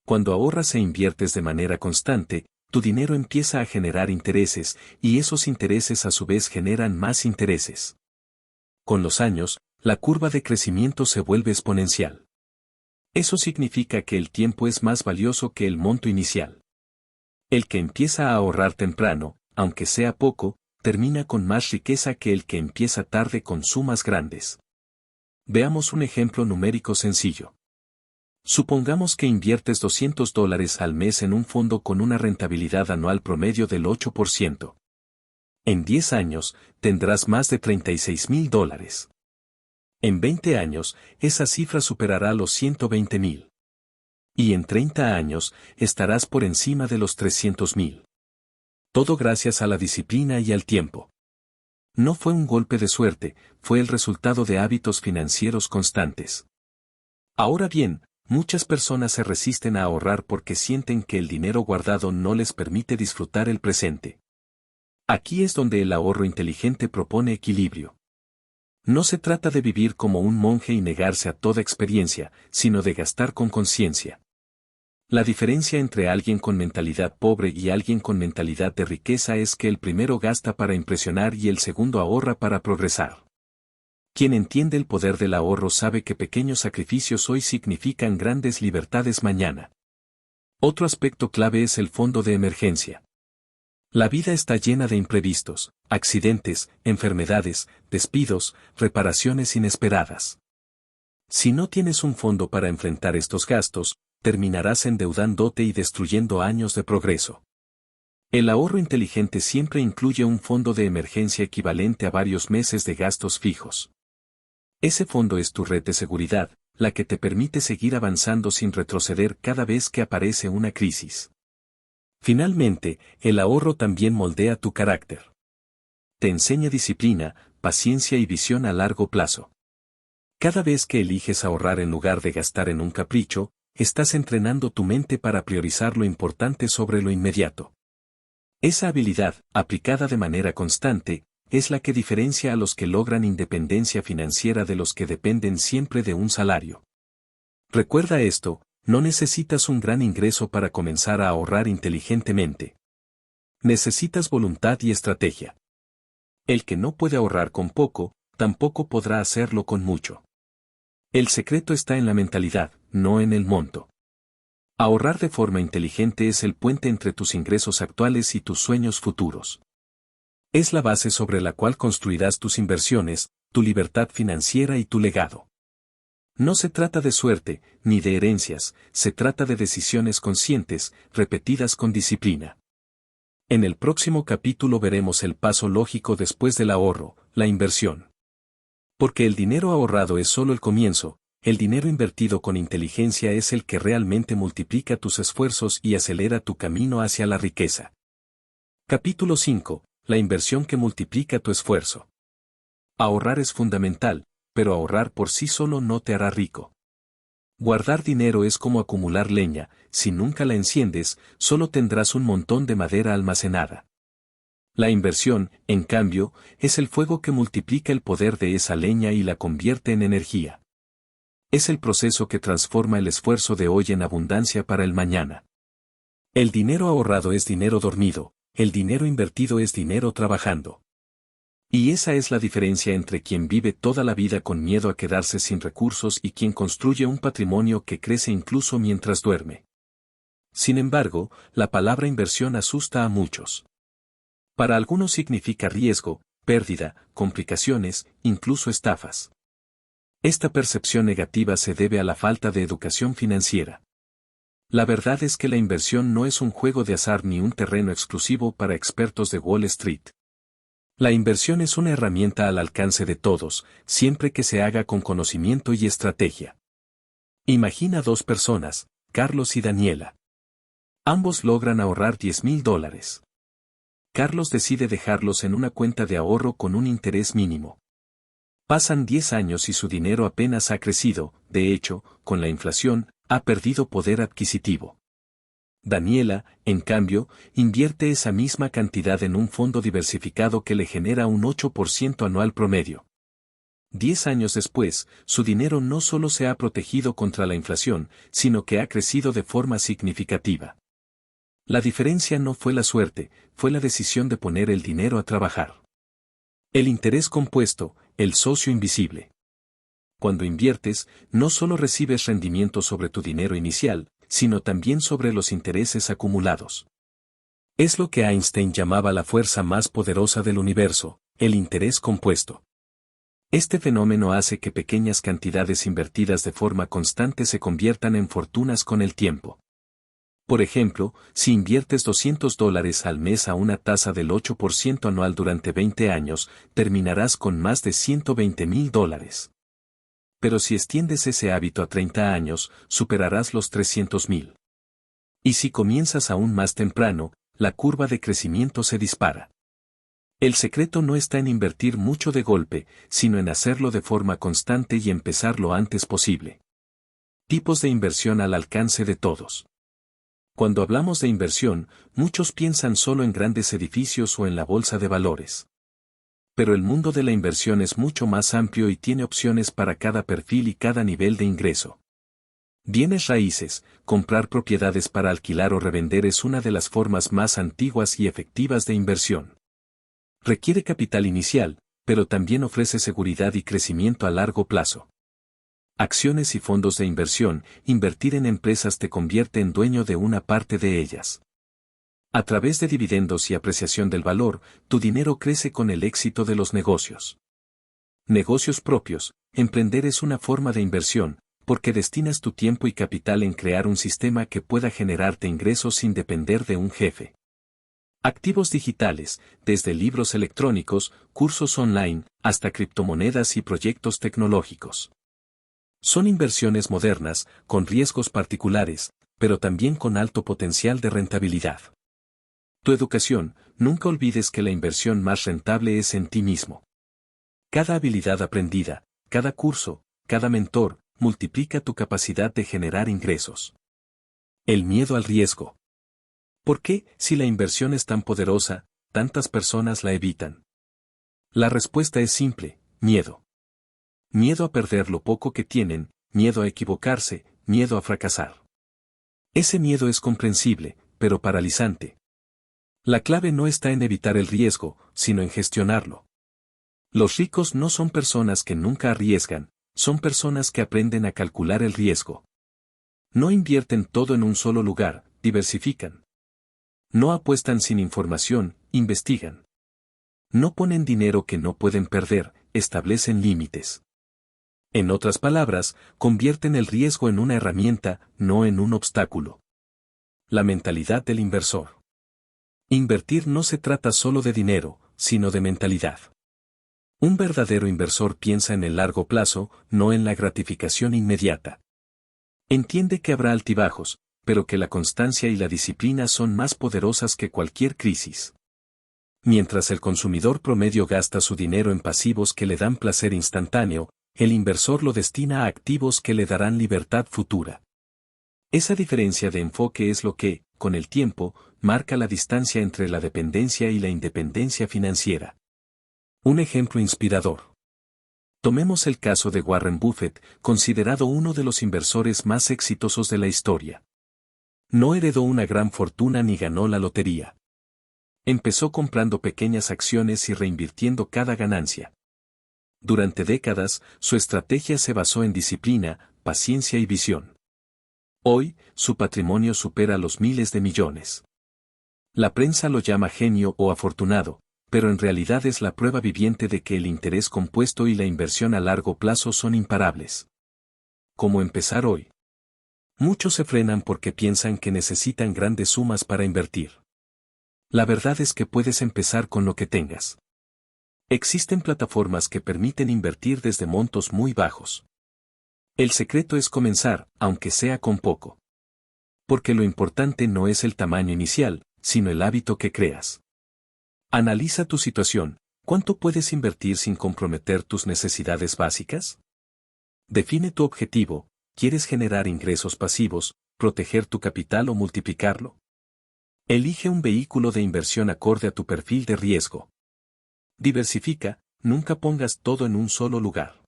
Cuando ahorras e inviertes de manera constante, tu dinero empieza a generar intereses, y esos intereses a su vez generan más intereses. Con los años, la curva de crecimiento se vuelve exponencial. Eso significa que el tiempo es más valioso que el monto inicial. El que empieza a ahorrar temprano, aunque sea poco, termina con más riqueza que el que empieza tarde con sumas grandes. Veamos un ejemplo numérico sencillo. Supongamos que inviertes $200 al mes en un fondo con una rentabilidad anual promedio del 8%. En 10 años, tendrás más de $36,000. En 20 años, esa cifra superará los $120,000. Y en 30 años, estarás por encima de los $300,000. Todo gracias a la disciplina y al tiempo. No fue un golpe de suerte, fue el resultado de hábitos financieros constantes. Ahora bien, muchas personas se resisten a ahorrar porque sienten que el dinero guardado no les permite disfrutar el presente. Aquí es donde el ahorro inteligente propone equilibrio. No se trata de vivir como un monje y negarse a toda experiencia, sino de gastar con conciencia. La diferencia entre alguien con mentalidad pobre y alguien con mentalidad de riqueza es que el primero gasta para impresionar y el segundo ahorra para progresar. Quien entiende el poder del ahorro sabe que pequeños sacrificios hoy significan grandes libertades mañana. Otro aspecto clave es el fondo de emergencia. La vida está llena de imprevistos, accidentes, enfermedades, despidos, reparaciones inesperadas. Si no tienes un fondo para enfrentar estos gastos, terminarás endeudándote y destruyendo años de progreso. El ahorro inteligente siempre incluye un fondo de emergencia equivalente a varios meses de gastos fijos. Ese fondo es tu red de seguridad, la que te permite seguir avanzando sin retroceder cada vez que aparece una crisis. Finalmente, el ahorro también moldea tu carácter. Te enseña disciplina, paciencia y visión a largo plazo. Cada vez que eliges ahorrar en lugar de gastar en un capricho, estás entrenando tu mente para priorizar lo importante sobre lo inmediato. Esa habilidad, aplicada de manera constante, es la que diferencia a los que logran independencia financiera de los que dependen siempre de un salario. Recuerda esto, no necesitas un gran ingreso para comenzar a ahorrar inteligentemente. Necesitas voluntad y estrategia. El que no puede ahorrar con poco, tampoco podrá hacerlo con mucho. El secreto está en la mentalidad, no en el monto. Ahorrar de forma inteligente es el puente entre tus ingresos actuales y tus sueños futuros. Es la base sobre la cual construirás tus inversiones, tu libertad financiera y tu legado. No se trata de suerte, ni de herencias, se trata de decisiones conscientes, repetidas con disciplina. En el próximo capítulo veremos el paso lógico después del ahorro, la inversión. Porque el dinero ahorrado es solo el comienzo, el dinero invertido con inteligencia es el que realmente multiplica tus esfuerzos y acelera tu camino hacia la riqueza. Capítulo 5. La inversión que multiplica tu esfuerzo. Ahorrar es fundamental, pero ahorrar por sí solo no te hará rico. Guardar dinero es como acumular leña, si nunca la enciendes, solo tendrás un montón de madera almacenada. La inversión, en cambio, es el fuego que multiplica el poder de esa leña y la convierte en energía. Es el proceso que transforma el esfuerzo de hoy en abundancia para el mañana. El dinero ahorrado es dinero dormido, el dinero invertido es dinero trabajando. Y esa es la diferencia entre quien vive toda la vida con miedo a quedarse sin recursos y quien construye un patrimonio que crece incluso mientras duerme. Sin embargo, la palabra inversión asusta a muchos. Para algunos significa riesgo, pérdida, complicaciones, incluso estafas. Esta percepción negativa se debe a la falta de educación financiera. La verdad es que la inversión no es un juego de azar ni un terreno exclusivo para expertos de Wall Street. La inversión es una herramienta al alcance de todos, siempre que se haga con conocimiento y estrategia. Imagina dos personas, Carlos y Daniela. Ambos logran ahorrar $10,000. Carlos decide dejarlos en una cuenta de ahorro con un interés mínimo. Pasan 10 años y su dinero apenas ha crecido, de hecho, con la inflación, ha perdido poder adquisitivo. Daniela, en cambio, invierte esa misma cantidad en un fondo diversificado que le genera un 8% anual promedio. 10 años después, su dinero no solo se ha protegido contra la inflación, sino que ha crecido de forma significativa. La diferencia no fue la suerte, fue la decisión de poner el dinero a trabajar. El interés compuesto, el socio invisible. Cuando inviertes, no solo recibes rendimiento sobre tu dinero inicial, sino también sobre los intereses acumulados. Es lo que Einstein llamaba la fuerza más poderosa del universo, el interés compuesto. Este fenómeno hace que pequeñas cantidades invertidas de forma constante se conviertan en fortunas con el tiempo. Por ejemplo, si inviertes $200 al mes a una tasa del 8% anual durante 20 años, terminarás con más de $120,000. Pero si extiendes ese hábito a 30 años, superarás los 300,000. Y si comienzas aún más temprano, la curva de crecimiento se dispara. El secreto no está en invertir mucho de golpe, sino en hacerlo de forma constante y empezar lo antes posible. Tipos de inversión al alcance de todos. Cuando hablamos de inversión, muchos piensan solo en grandes edificios o en la bolsa de valores. Pero el mundo de la inversión es mucho más amplio y tiene opciones para cada perfil y cada nivel de ingreso. Bienes raíces, comprar propiedades para alquilar o revender es una de las formas más antiguas y efectivas de inversión. Requiere capital inicial, pero también ofrece seguridad y crecimiento a largo plazo. Acciones y fondos de inversión, invertir en empresas te convierte en dueño de una parte de ellas. A través de dividendos y apreciación del valor, tu dinero crece con el éxito de los negocios. Negocios propios, emprender es una forma de inversión, porque destinas tu tiempo y capital en crear un sistema que pueda generarte ingresos sin depender de un jefe. Activos digitales, desde libros electrónicos, cursos online, hasta criptomonedas y proyectos tecnológicos. Son inversiones modernas, con riesgos particulares, pero también con alto potencial de rentabilidad. Tu educación, nunca olvides que la inversión más rentable es en ti mismo. Cada habilidad aprendida, cada curso, cada mentor, multiplica tu capacidad de generar ingresos. El miedo al riesgo. ¿Por qué, si la inversión es tan poderosa, tantas personas la evitan? La respuesta es simple, miedo. Miedo a perder lo poco que tienen, miedo a equivocarse, miedo a fracasar. Ese miedo es comprensible, pero paralizante. La clave no está en evitar el riesgo, sino en gestionarlo. Los ricos no son personas que nunca arriesgan, son personas que aprenden a calcular el riesgo. No invierten todo en un solo lugar, diversifican. No apuestan sin información, investigan. No ponen dinero que no pueden perder, establecen límites. En otras palabras, convierten el riesgo en una herramienta, no en un obstáculo. La mentalidad del inversor. Invertir no se trata solo de dinero, sino de mentalidad. Un verdadero inversor piensa en el largo plazo, no en la gratificación inmediata. Entiende que habrá altibajos, pero que la constancia y la disciplina son más poderosas que cualquier crisis. Mientras el consumidor promedio gasta su dinero en pasivos que le dan placer instantáneo, el inversor lo destina a activos que le darán libertad futura. Esa diferencia de enfoque es lo que, con el tiempo, marca la distancia entre la dependencia y la independencia financiera. Un ejemplo inspirador. Tomemos el caso de Warren Buffett, considerado uno de los inversores más exitosos de la historia. No heredó una gran fortuna ni ganó la lotería. Empezó comprando pequeñas acciones y reinvirtiendo cada ganancia. Durante décadas, su estrategia se basó en disciplina, paciencia y visión. Hoy, su patrimonio supera los miles de millones. La prensa lo llama genio o afortunado, pero en realidad es la prueba viviente de que el interés compuesto y la inversión a largo plazo son imparables. ¿Cómo empezar hoy? Muchos se frenan porque piensan que necesitan grandes sumas para invertir. La verdad es que puedes empezar con lo que tengas. Existen plataformas que permiten invertir desde montos muy bajos. El secreto es comenzar, aunque sea con poco. Porque lo importante no es el tamaño inicial, sino el hábito que creas. Analiza tu situación. ¿Cuánto puedes invertir sin comprometer tus necesidades básicas? Define tu objetivo. ¿Quieres generar ingresos pasivos, proteger tu capital o multiplicarlo? Elige un vehículo de inversión acorde a tu perfil de riesgo. Diversifica, nunca pongas todo en un solo lugar.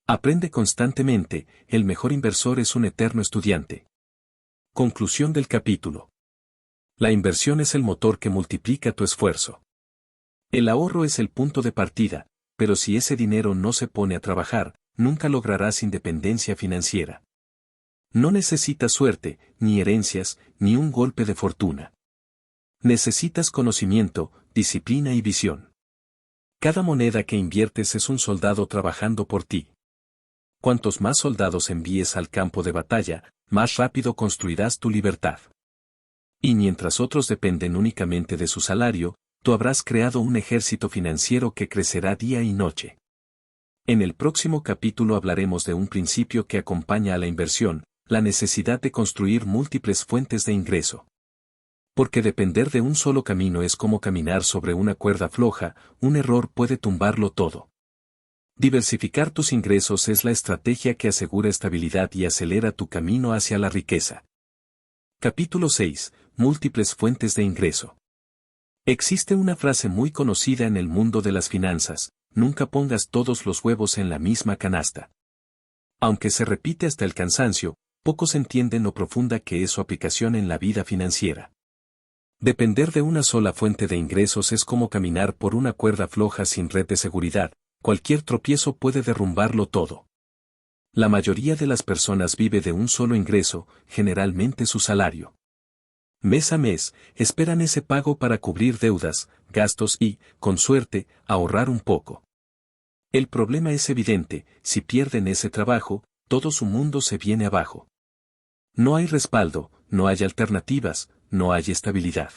Aprende constantemente, el mejor inversor es un eterno estudiante. Conclusión del capítulo. La inversión es el motor que multiplica tu esfuerzo. El ahorro es el punto de partida, pero si ese dinero no se pone a trabajar, nunca lograrás independencia financiera. No necesitas suerte, ni herencias, ni un golpe de fortuna. Necesitas conocimiento, disciplina y visión. Cada moneda que inviertes es un soldado trabajando por ti. Cuantos más soldados envíes al campo de batalla, más rápido construirás tu libertad. Y mientras otros dependen únicamente de su salario, tú habrás creado un ejército financiero que crecerá día y noche. En el próximo capítulo hablaremos de un principio que acompaña a la inversión, la necesidad de construir múltiples fuentes de ingreso. Porque depender de un solo camino es como caminar sobre una cuerda floja, un error puede tumbarlo todo. Diversificar tus ingresos es la estrategia que asegura estabilidad y acelera tu camino hacia la riqueza. Capítulo 6. Múltiples fuentes de ingreso. Existe una frase muy conocida en el mundo de las finanzas: nunca pongas todos los huevos en la misma canasta. Aunque se repite hasta el cansancio, pocos entienden lo profunda que es su aplicación en la vida financiera. Depender de una sola fuente de ingresos es como caminar por una cuerda floja sin red de seguridad. Cualquier tropiezo puede derrumbarlo todo. La mayoría de las personas vive de un solo ingreso, generalmente su salario. Mes a mes, esperan ese pago para cubrir deudas, gastos y, con suerte, ahorrar un poco. El problema es evidente: si pierden ese trabajo, todo su mundo se viene abajo. No hay respaldo, no hay alternativas, no hay estabilidad.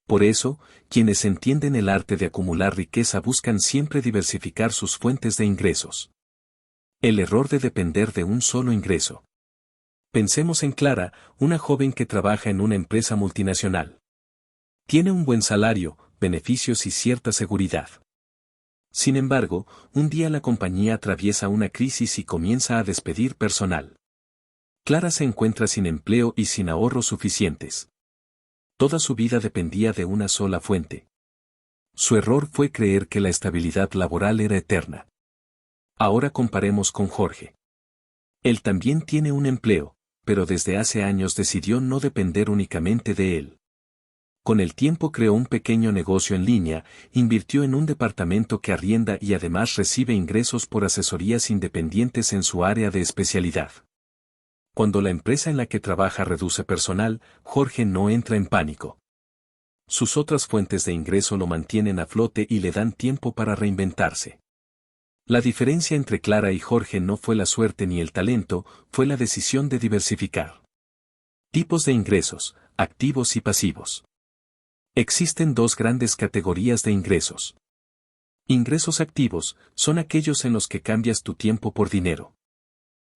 Por eso, quienes entienden el arte de acumular riqueza buscan siempre diversificar sus fuentes de ingresos. El error de depender de un solo ingreso. Pensemos en Clara, una joven que trabaja en una empresa multinacional. Tiene un buen salario, beneficios y cierta seguridad. Sin embargo, un día la compañía atraviesa una crisis y comienza a despedir personal. Clara se encuentra sin empleo y sin ahorros suficientes. Toda su vida dependía de una sola fuente. Su error fue creer que la estabilidad laboral era eterna. Ahora comparemos con Jorge. Él también tiene un empleo, pero desde hace años decidió no depender únicamente de él. Con el tiempo creó un pequeño negocio en línea, invirtió en un departamento que arrienda y además recibe ingresos por asesorías independientes en su área de especialidad. Cuando la empresa en la que trabaja reduce personal, Jorge no entra en pánico. Sus otras fuentes de ingreso lo mantienen a flote y le dan tiempo para reinventarse. La diferencia entre Clara y Jorge no fue la suerte ni el talento, fue la decisión de diversificar. Tipos de ingresos: activos y pasivos. Existen dos grandes categorías de ingresos. Ingresos activos son aquellos en los que cambias tu tiempo por dinero.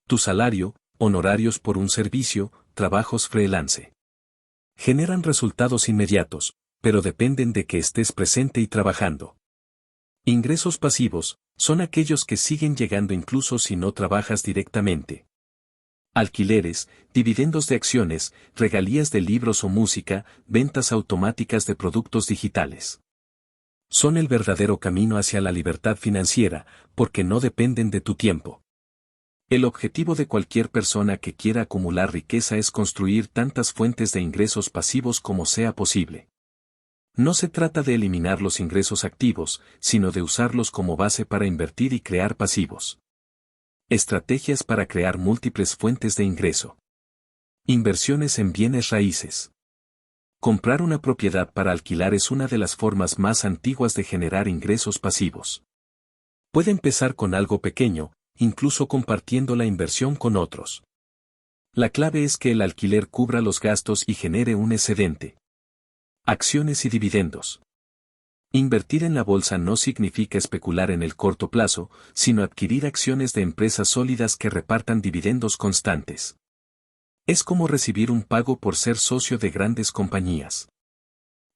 Tu salario, honorarios por un servicio, trabajos freelance. Generan resultados inmediatos, pero dependen de que estés presente y trabajando. Ingresos pasivos son aquellos que siguen llegando incluso si no trabajas directamente. Alquileres, dividendos de acciones, regalías de libros o música, ventas automáticas de productos digitales. Son el verdadero camino hacia la libertad financiera, porque no dependen de tu tiempo. El objetivo de cualquier persona que quiera acumular riqueza es construir tantas fuentes de ingresos pasivos como sea posible. No se trata de eliminar los ingresos activos, sino de usarlos como base para invertir y crear pasivos. Estrategias para crear múltiples fuentes de ingreso. Inversiones en bienes raíces. Comprar una propiedad para alquilar es una de las formas más antiguas de generar ingresos pasivos. Puede empezar con algo pequeño, incluso compartiendo la inversión con otros. La clave es que el alquiler cubra los gastos y genere un excedente. Acciones y dividendos. Invertir en la bolsa no significa especular en el corto plazo, sino adquirir acciones de empresas sólidas que repartan dividendos constantes. Es como recibir un pago por ser socio de grandes compañías.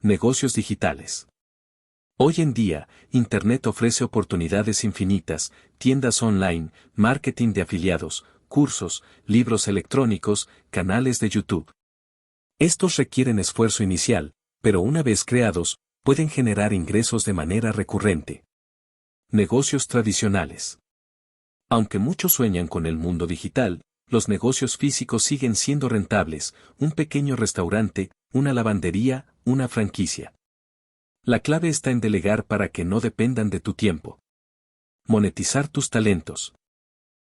Negocios digitales. Hoy en día, Internet ofrece oportunidades infinitas, tiendas online, marketing de afiliados, cursos, libros electrónicos, canales de YouTube. Estos requieren esfuerzo inicial, pero una vez creados, pueden generar ingresos de manera recurrente. Negocios tradicionales. Aunque muchos sueñan con el mundo digital, los negocios físicos siguen siendo rentables, un pequeño restaurante, una lavandería, una franquicia. La clave está en delegar para que no dependan de tu tiempo. Monetizar tus talentos.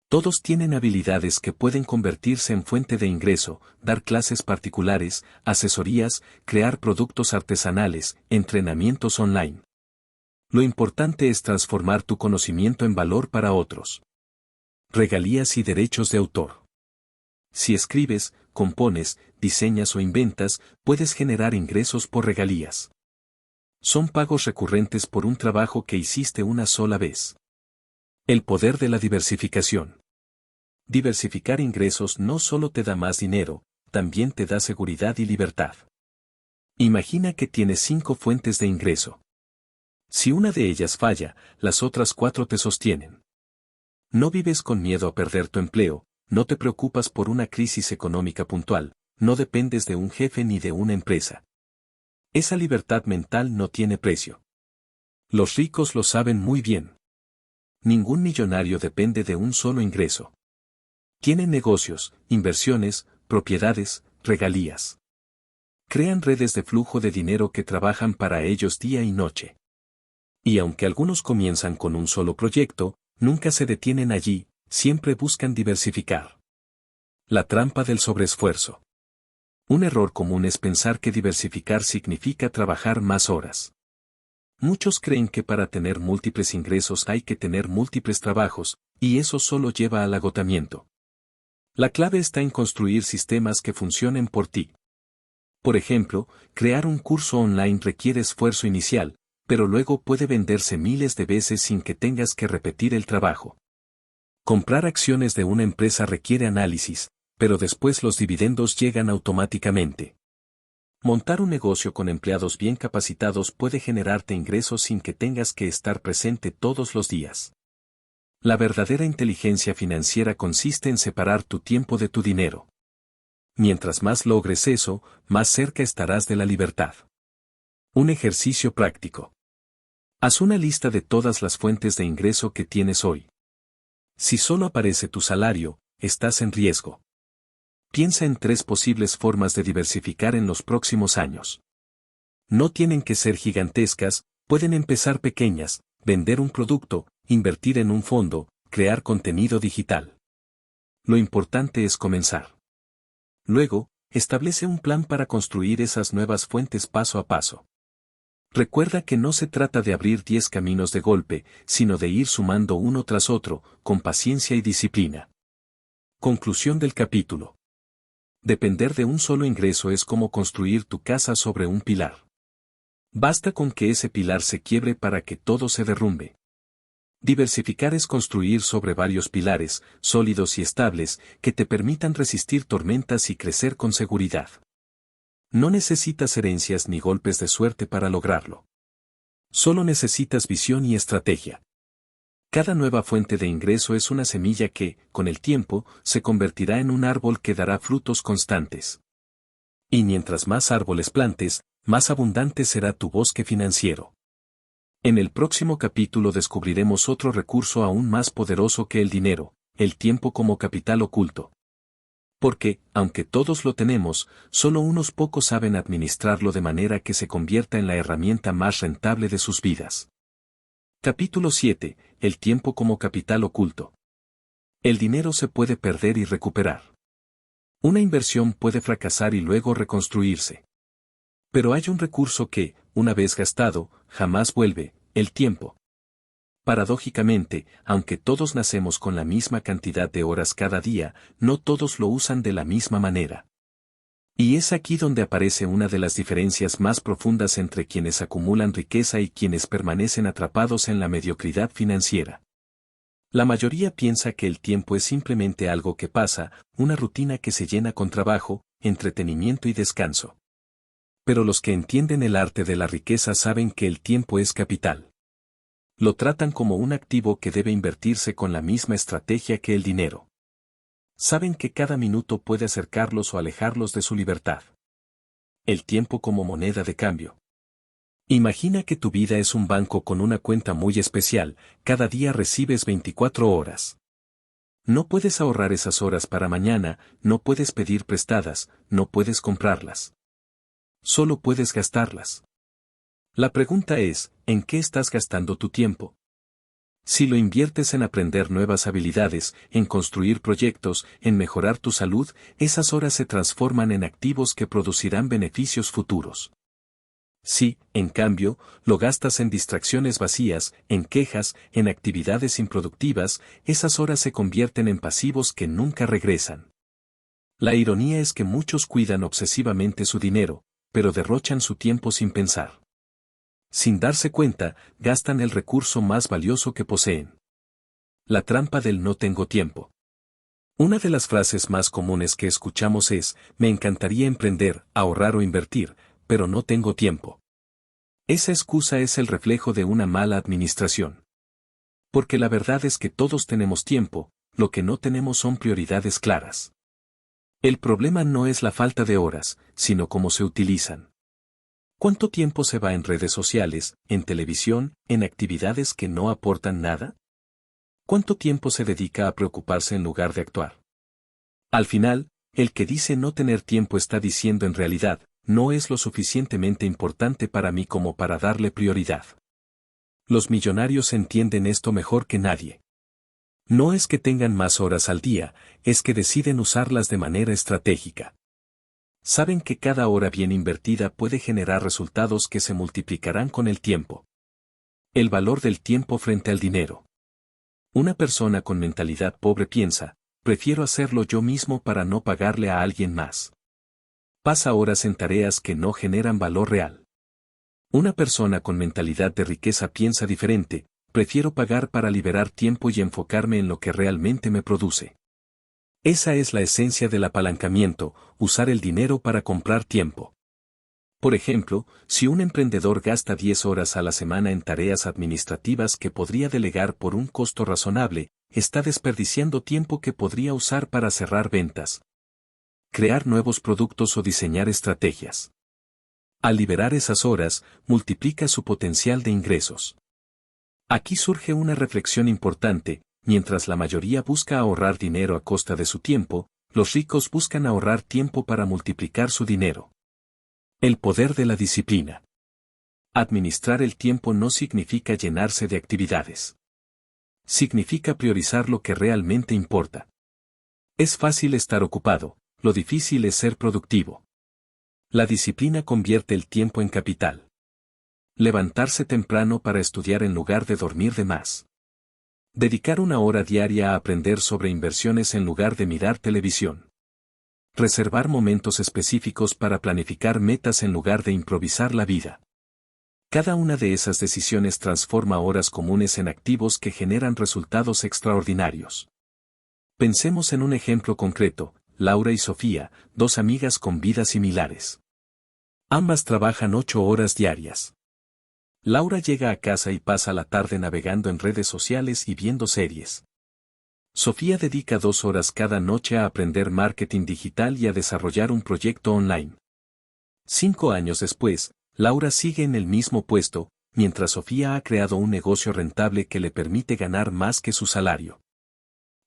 Todos tienen habilidades que pueden convertirse en fuente de ingreso, dar clases particulares, asesorías, crear productos artesanales, entrenamientos online. Lo importante es transformar tu conocimiento en valor para otros. Regalías y derechos de autor. Si escribes, compones, diseñas o inventas, puedes generar ingresos por regalías. Son pagos recurrentes por un trabajo que hiciste una sola vez. El poder de la diversificación. Diversificar ingresos no solo te da más dinero, también te da seguridad y libertad. Imagina que tienes 5 fuentes de ingreso. Si una de ellas falla, las otras 4 te sostienen. No vives con miedo a perder tu empleo, no te preocupas por una crisis económica puntual, no dependes de un jefe ni de una empresa. Esa libertad mental no tiene precio. Los ricos lo saben muy bien. Ningún millonario depende de un solo ingreso. Tienen negocios, inversiones, propiedades, regalías. Crean redes de flujo de dinero que trabajan para ellos día y noche. Y aunque algunos comienzan con un solo proyecto, nunca se detienen allí, siempre buscan diversificar. La trampa del sobreesfuerzo. Un error común es pensar que diversificar significa trabajar más horas. Muchos creen que para tener múltiples ingresos hay que tener múltiples trabajos, y eso solo lleva al agotamiento. La clave está en construir sistemas que funcionen por ti. Por ejemplo, crear un curso online requiere esfuerzo inicial, pero luego puede venderse miles de veces sin que tengas que repetir el trabajo. Comprar acciones de una empresa requiere análisis, pero después los dividendos llegan automáticamente. Montar un negocio con empleados bien capacitados puede generarte ingresos sin que tengas que estar presente todos los días. La verdadera inteligencia financiera consiste en separar tu tiempo de tu dinero. Mientras más logres eso, más cerca estarás de la libertad. Un ejercicio práctico. Haz una lista de todas las fuentes de ingreso que tienes hoy. Si solo aparece tu salario, estás en riesgo. Piensa en 3 posibles formas de diversificar en los próximos años. No tienen que ser gigantescas, pueden empezar pequeñas, vender un producto, invertir en un fondo, crear contenido digital. Lo importante es comenzar. Luego, establece un plan para construir esas nuevas fuentes paso a paso. Recuerda que no se trata de abrir 10 caminos de golpe, sino de ir sumando uno tras otro, con paciencia y disciplina. Conclusión del capítulo. Depender de un solo ingreso es como construir tu casa sobre un pilar. Basta con que ese pilar se quiebre para que todo se derrumbe. Diversificar es construir sobre varios pilares, sólidos y estables, que te permitan resistir tormentas y crecer con seguridad. No necesitas herencias ni golpes de suerte para lograrlo. Solo necesitas visión y estrategia. Cada nueva fuente de ingreso es una semilla que, con el tiempo, se convertirá en un árbol que dará frutos constantes. Y mientras más árboles plantes, más abundante será tu bosque financiero. En el próximo capítulo descubriremos otro recurso aún más poderoso que el dinero, el tiempo como capital oculto. Porque, aunque todos lo tenemos, solo unos pocos saben administrarlo de manera que se convierta en la herramienta más rentable de sus vidas. Capítulo 7. El tiempo como capital oculto. El dinero se puede perder y recuperar. Una inversión puede fracasar y luego reconstruirse. Pero hay un recurso que, una vez gastado, jamás vuelve: el tiempo. Paradójicamente, aunque todos nacemos con la misma cantidad de horas cada día, no todos lo usan de la misma manera. Y es aquí donde aparece una de las diferencias más profundas entre quienes acumulan riqueza y quienes permanecen atrapados en la mediocridad financiera. La mayoría piensa que el tiempo es simplemente algo que pasa, una rutina que se llena con trabajo, entretenimiento y descanso. Pero los que entienden el arte de la riqueza saben que el tiempo es capital. Lo tratan como un activo que debe invertirse con la misma estrategia que el dinero. Saben que cada minuto puede acercarlos o alejarlos de su libertad. El tiempo como moneda de cambio. Imagina que tu vida es un banco con una cuenta muy especial, cada día recibes 24 horas. No puedes ahorrar esas horas para mañana, no puedes pedir prestadas, no puedes comprarlas. Solo puedes gastarlas. La pregunta es, ¿en qué estás gastando tu tiempo? Si lo inviertes en aprender nuevas habilidades, en construir proyectos, en mejorar tu salud, esas horas se transforman en activos que producirán beneficios futuros. Si, en cambio, lo gastas en distracciones vacías, en quejas, en actividades improductivas, esas horas se convierten en pasivos que nunca regresan. La ironía es que muchos cuidan obsesivamente su dinero, pero derrochan su tiempo sin pensar. Sin darse cuenta, gastan el recurso más valioso que poseen. La trampa del no tengo tiempo. Una de las frases más comunes que escuchamos es: me encantaría emprender, ahorrar o invertir, pero no tengo tiempo. Esa excusa es el reflejo de una mala administración. Porque la verdad es que todos tenemos tiempo, lo que no tenemos son prioridades claras. El problema no es la falta de horas, sino cómo se utilizan. ¿Cuánto tiempo se va en redes sociales, en televisión, en actividades que no aportan nada? ¿Cuánto tiempo se dedica a preocuparse en lugar de actuar? Al final, el que dice no tener tiempo está diciendo en realidad: no es lo suficientemente importante para mí como para darle prioridad. Los millonarios entienden esto mejor que nadie. No es que tengan más horas al día, es que deciden usarlas de manera estratégica. Saben que cada hora bien invertida puede generar resultados que se multiplicarán con el tiempo. El valor del tiempo frente al dinero. Una persona con mentalidad pobre piensa: prefiero hacerlo yo mismo para no pagarle a alguien más. Pasa horas en tareas que no generan valor real. Una persona con mentalidad de riqueza piensa diferente: prefiero pagar para liberar tiempo y enfocarme en lo que realmente me produce. Esa es la esencia del apalancamiento: usar el dinero para comprar tiempo. Por ejemplo, si un emprendedor gasta 10 horas a la semana en tareas administrativas que podría delegar por un costo razonable, está desperdiciando tiempo que podría usar para cerrar ventas, crear nuevos productos o diseñar estrategias. Al liberar esas horas, multiplica su potencial de ingresos. Aquí surge una reflexión importante: mientras la mayoría busca ahorrar dinero a costa de su tiempo, los ricos buscan ahorrar tiempo para multiplicar su dinero. El poder de la disciplina. Administrar el tiempo no significa llenarse de actividades. Significa priorizar lo que realmente importa. Es fácil estar ocupado, lo difícil es ser productivo. La disciplina convierte el tiempo en capital. Levantarse temprano para estudiar en lugar de dormir de más. Dedicar una hora diaria a aprender sobre inversiones en lugar de mirar televisión. Reservar momentos específicos para planificar metas en lugar de improvisar la vida. Cada una de esas decisiones transforma horas comunes en activos que generan resultados extraordinarios. Pensemos en un ejemplo concreto: Laura y Sofía, dos amigas con vidas similares. Ambas trabajan 8 horas diarias. Laura llega a casa y pasa la tarde navegando en redes sociales y viendo series. Sofía dedica 2 horas cada noche a aprender marketing digital y a desarrollar un proyecto online. 5 años después, Laura sigue en el mismo puesto, mientras Sofía ha creado un negocio rentable que le permite ganar más que su salario.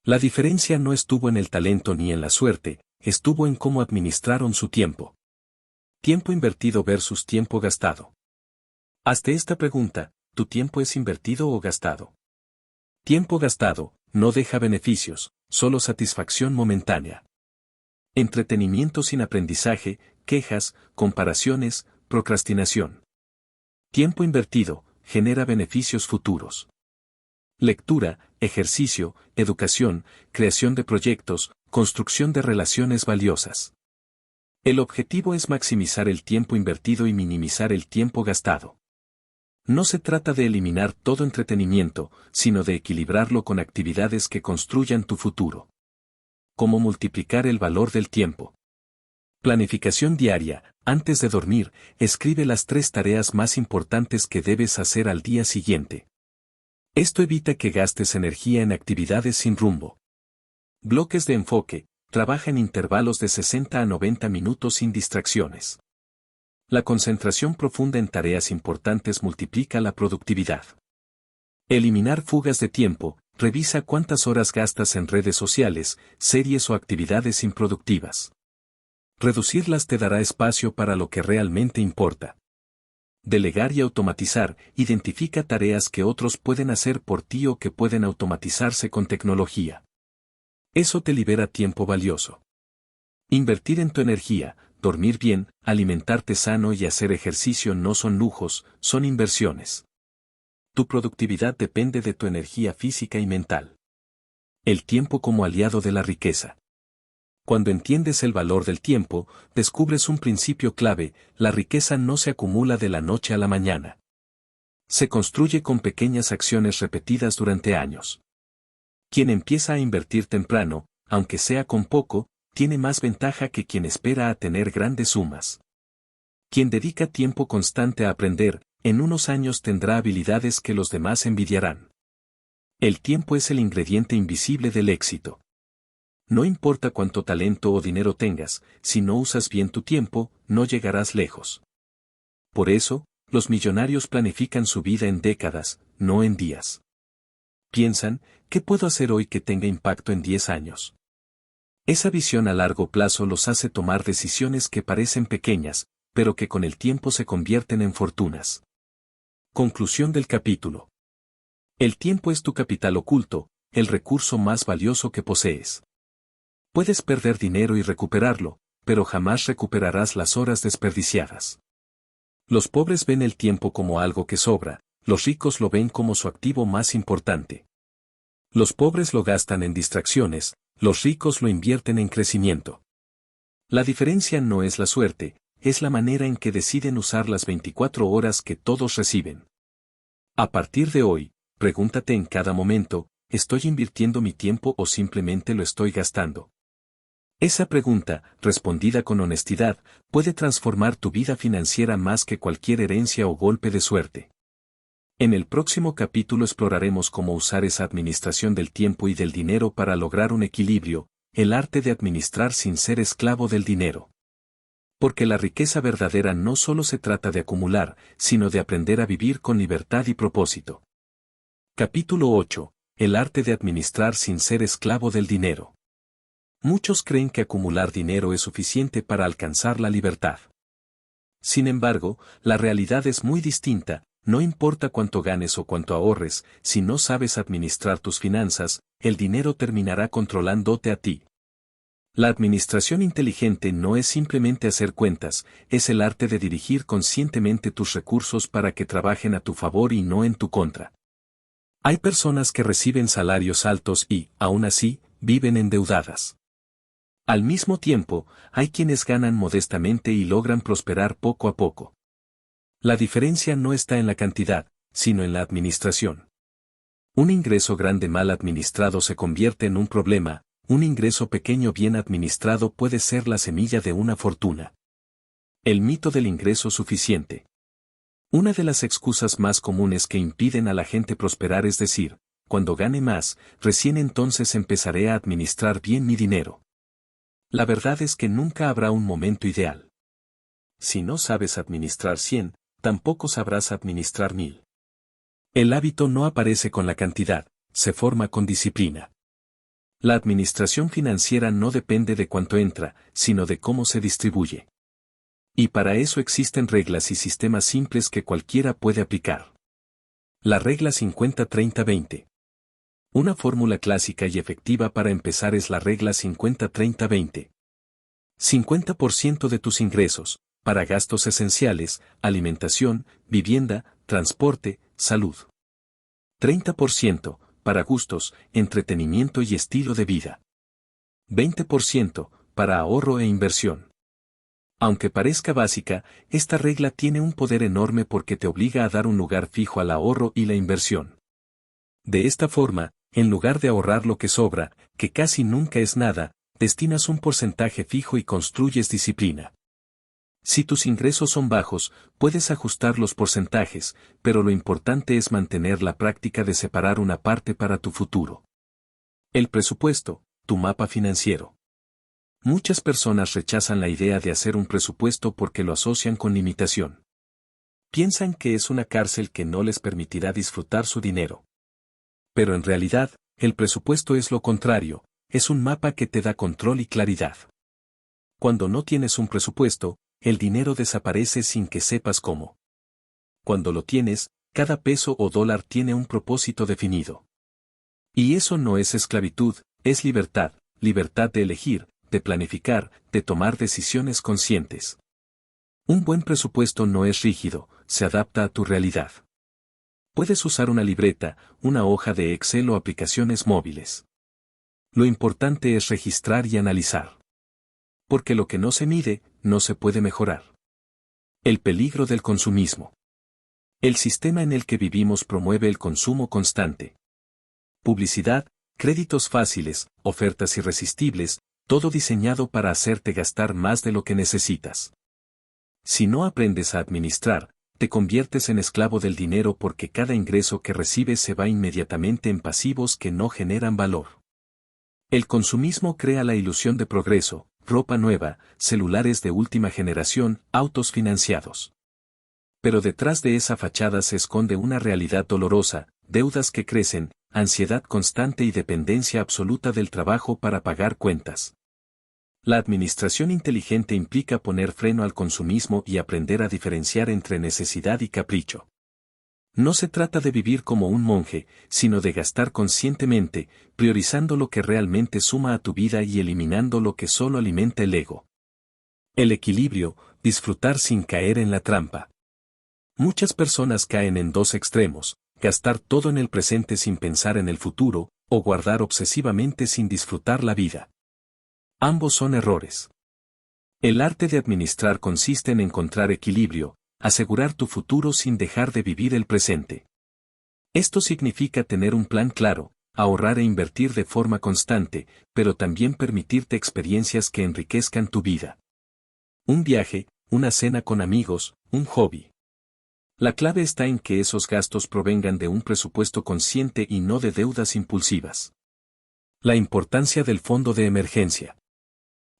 La diferencia no estuvo en el talento ni en la suerte, estuvo en cómo administraron su tiempo. Tiempo invertido versus tiempo gastado. Hazte esta pregunta: ¿tu tiempo es invertido o gastado? Tiempo gastado no deja beneficios, solo satisfacción momentánea. Entretenimiento sin aprendizaje, quejas, comparaciones, procrastinación. Tiempo invertido genera beneficios futuros. Lectura, ejercicio, educación, creación de proyectos, construcción de relaciones valiosas. El objetivo es maximizar el tiempo invertido y minimizar el tiempo gastado. No se trata de eliminar todo entretenimiento, sino de equilibrarlo con actividades que construyan tu futuro. ¿Cómo multiplicar el valor del tiempo? Planificación diaria. Antes de dormir, escribe las 3 tareas más importantes que debes hacer al día siguiente. Esto evita que gastes energía en actividades sin rumbo. Bloques de enfoque. Trabaja en intervalos de 60 a 90 minutos sin distracciones. La concentración profunda en tareas importantes multiplica la productividad. Eliminar fugas de tiempo. Revisa cuántas horas gastas en redes sociales, series o actividades improductivas. Reducirlas te dará espacio para lo que realmente importa. Delegar y automatizar. Identifica tareas que otros pueden hacer por ti o que pueden automatizarse con tecnología. Eso te libera tiempo valioso. Invertir en tu energía. Dormir bien, alimentarte sano y hacer ejercicio no son lujos, son inversiones. Tu productividad depende de tu energía física y mental. El tiempo como aliado de la riqueza. Cuando entiendes el valor del tiempo, descubres un principio clave: la riqueza no se acumula de la noche a la mañana. Se construye con pequeñas acciones repetidas durante años. Quien empieza a invertir temprano, aunque sea con poco, tiene más ventaja que quien espera a tener grandes sumas. Quien dedica tiempo constante a aprender, en unos años tendrá habilidades que los demás envidiarán. El tiempo es el ingrediente invisible del éxito. No importa cuánto talento o dinero tengas, si no usas bien tu tiempo, no llegarás lejos. Por eso, los millonarios planifican su vida en décadas, no en días. Piensan: ¿qué puedo hacer hoy que tenga impacto en 10 años? Esa visión a largo plazo los hace tomar decisiones que parecen pequeñas, pero que con el tiempo se convierten en fortunas. Conclusión del capítulo. El tiempo es tu capital oculto, el recurso más valioso que posees. Puedes perder dinero y recuperarlo, pero jamás recuperarás las horas desperdiciadas. Los pobres ven el tiempo como algo que sobra, los ricos lo ven como su activo más importante. Los pobres lo gastan en distracciones, los ricos lo invierten en crecimiento. La diferencia no es la suerte, es la manera en que deciden usar las 24 horas que todos reciben. A partir de hoy, pregúntate en cada momento: ¿estoy invirtiendo mi tiempo o simplemente lo estoy gastando? Esa pregunta, respondida con honestidad, puede transformar tu vida financiera más que cualquier herencia o golpe de suerte. En el próximo capítulo exploraremos cómo usar esa administración del tiempo y del dinero para lograr un equilibrio, el arte de administrar sin ser esclavo del dinero. Porque la riqueza verdadera no solo se trata de acumular, sino de aprender a vivir con libertad y propósito. Capítulo 8. El arte de administrar sin ser esclavo del dinero. Muchos creen que acumular dinero es suficiente para alcanzar la libertad. Sin embargo, la realidad es muy distinta. No importa cuánto ganes o cuánto ahorres, si no sabes administrar tus finanzas, el dinero terminará controlándote a ti. La administración inteligente no es simplemente hacer cuentas, es el arte de dirigir conscientemente tus recursos para que trabajen a tu favor y no en tu contra. Hay personas que reciben salarios altos y, aún así, viven endeudadas. Al mismo tiempo, hay quienes ganan modestamente y logran prosperar poco a poco. La diferencia no está en la cantidad, sino en la administración. Un ingreso grande mal administrado se convierte en un problema, un ingreso pequeño bien administrado puede ser la semilla de una fortuna. El mito del ingreso suficiente. Una de las excusas más comunes que impiden a la gente prosperar es decir, cuando gane más, recién entonces empezaré a administrar bien mi dinero. La verdad es que nunca habrá un momento ideal. Si no sabes administrar 100, tampoco sabrás administrar 1000. El hábito no aparece con la cantidad, se forma con disciplina. La administración financiera no depende de cuánto entra, sino de cómo se distribuye. Y para eso existen reglas y sistemas simples que cualquiera puede aplicar. La regla 50-30-20. Una fórmula clásica y efectiva para empezar es la regla 50-30-20. 50% de tus ingresos, para gastos esenciales, alimentación, vivienda, transporte, salud. 30%, para gustos, entretenimiento y estilo de vida. 20%, para ahorro e inversión. Aunque parezca básica, esta regla tiene un poder enorme porque te obliga a dar un lugar fijo al ahorro y la inversión. De esta forma, en lugar de ahorrar lo que sobra, que casi nunca es nada, destinas un porcentaje fijo y construyes disciplina. Si tus ingresos son bajos, puedes ajustar los porcentajes, pero lo importante es mantener la práctica de separar una parte para tu futuro. El presupuesto, tu mapa financiero. Muchas personas rechazan la idea de hacer un presupuesto porque lo asocian con limitación. Piensan que es una cárcel que no les permitirá disfrutar su dinero. Pero en realidad, el presupuesto es lo contrario, es un mapa que te da control y claridad. Cuando no tienes un presupuesto, el dinero desaparece sin que sepas cómo. Cuando lo tienes, cada peso o dólar tiene un propósito definido. Y eso no es esclavitud, es libertad, libertad de elegir, de planificar, de tomar decisiones conscientes. Un buen presupuesto no es rígido, se adapta a tu realidad. Puedes usar una libreta, una hoja de Excel o aplicaciones móviles. Lo importante es registrar y analizar. Porque lo que no se mide, no se puede mejorar. El peligro del consumismo. El sistema en el que vivimos promueve el consumo constante. Publicidad, créditos fáciles, ofertas irresistibles, todo diseñado para hacerte gastar más de lo que necesitas. Si no aprendes a administrar, te conviertes en esclavo del dinero porque cada ingreso que recibes se va inmediatamente en pasivos que no generan valor. El consumismo crea la ilusión de progreso, ropa nueva, celulares de última generación, autos financiados. Pero detrás de esa fachada se esconde una realidad dolorosa, deudas que crecen, ansiedad constante y dependencia absoluta del trabajo para pagar cuentas. La administración inteligente implica poner freno al consumismo y aprender a diferenciar entre necesidad y capricho. No se trata de vivir como un monje, sino de gastar conscientemente, priorizando lo que realmente suma a tu vida y eliminando lo que solo alimenta el ego. El equilibrio, disfrutar sin caer en la trampa. Muchas personas caen en dos extremos, gastar todo en el presente sin pensar en el futuro, o guardar obsesivamente sin disfrutar la vida. Ambos son errores. El arte de administrar consiste en encontrar equilibrio, asegurar tu futuro sin dejar de vivir el presente. Esto significa tener un plan claro, ahorrar e invertir de forma constante, pero también permitirte experiencias que enriquezcan tu vida. Un viaje, una cena con amigos, un hobby. La clave está en que esos gastos provengan de un presupuesto consciente y no de deudas impulsivas. La importancia del fondo de emergencia.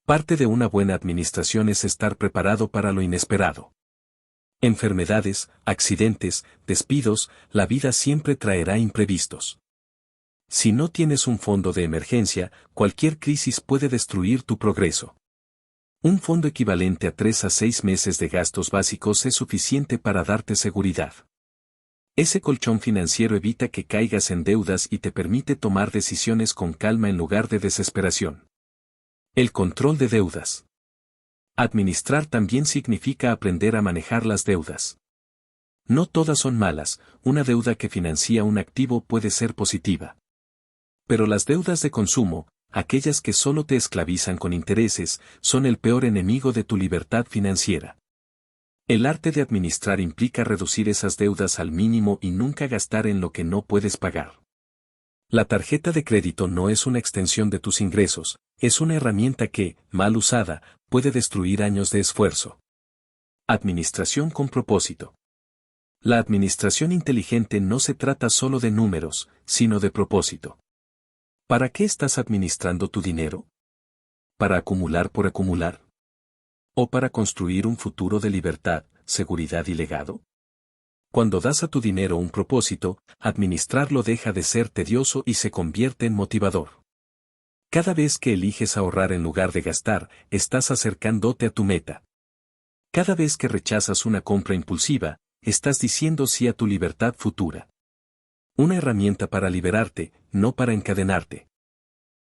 Parte de una buena administración es estar preparado para lo inesperado. Enfermedades, accidentes, despidos, la vida siempre traerá imprevistos. Si no tienes un fondo de emergencia, cualquier crisis puede destruir tu progreso. Un fondo equivalente a 3 a 6 meses de gastos básicos es suficiente para darte seguridad. Ese colchón financiero evita que caigas en deudas y te permite tomar decisiones con calma en lugar de desesperación. El control de deudas. Administrar también significa aprender a manejar las deudas. No todas son malas, una deuda que financia un activo puede ser positiva. Pero las deudas de consumo, aquellas que solo te esclavizan con intereses, son el peor enemigo de tu libertad financiera. El arte de administrar implica reducir esas deudas al mínimo y nunca gastar en lo que no puedes pagar. La tarjeta de crédito no es una extensión de tus ingresos, es una herramienta que, mal usada, puede destruir años de esfuerzo. Administración con propósito. La administración inteligente no se trata solo de números, sino de propósito. ¿Para qué estás administrando tu dinero? ¿Para acumular por acumular? ¿O para construir un futuro de libertad, seguridad y legado? Cuando das a tu dinero un propósito, administrarlo deja de ser tedioso y se convierte en motivador. Cada vez que eliges ahorrar en lugar de gastar, estás acercándote a tu meta. Cada vez que rechazas una compra impulsiva, estás diciendo sí a tu libertad futura. Una herramienta para liberarte, no para encadenarte.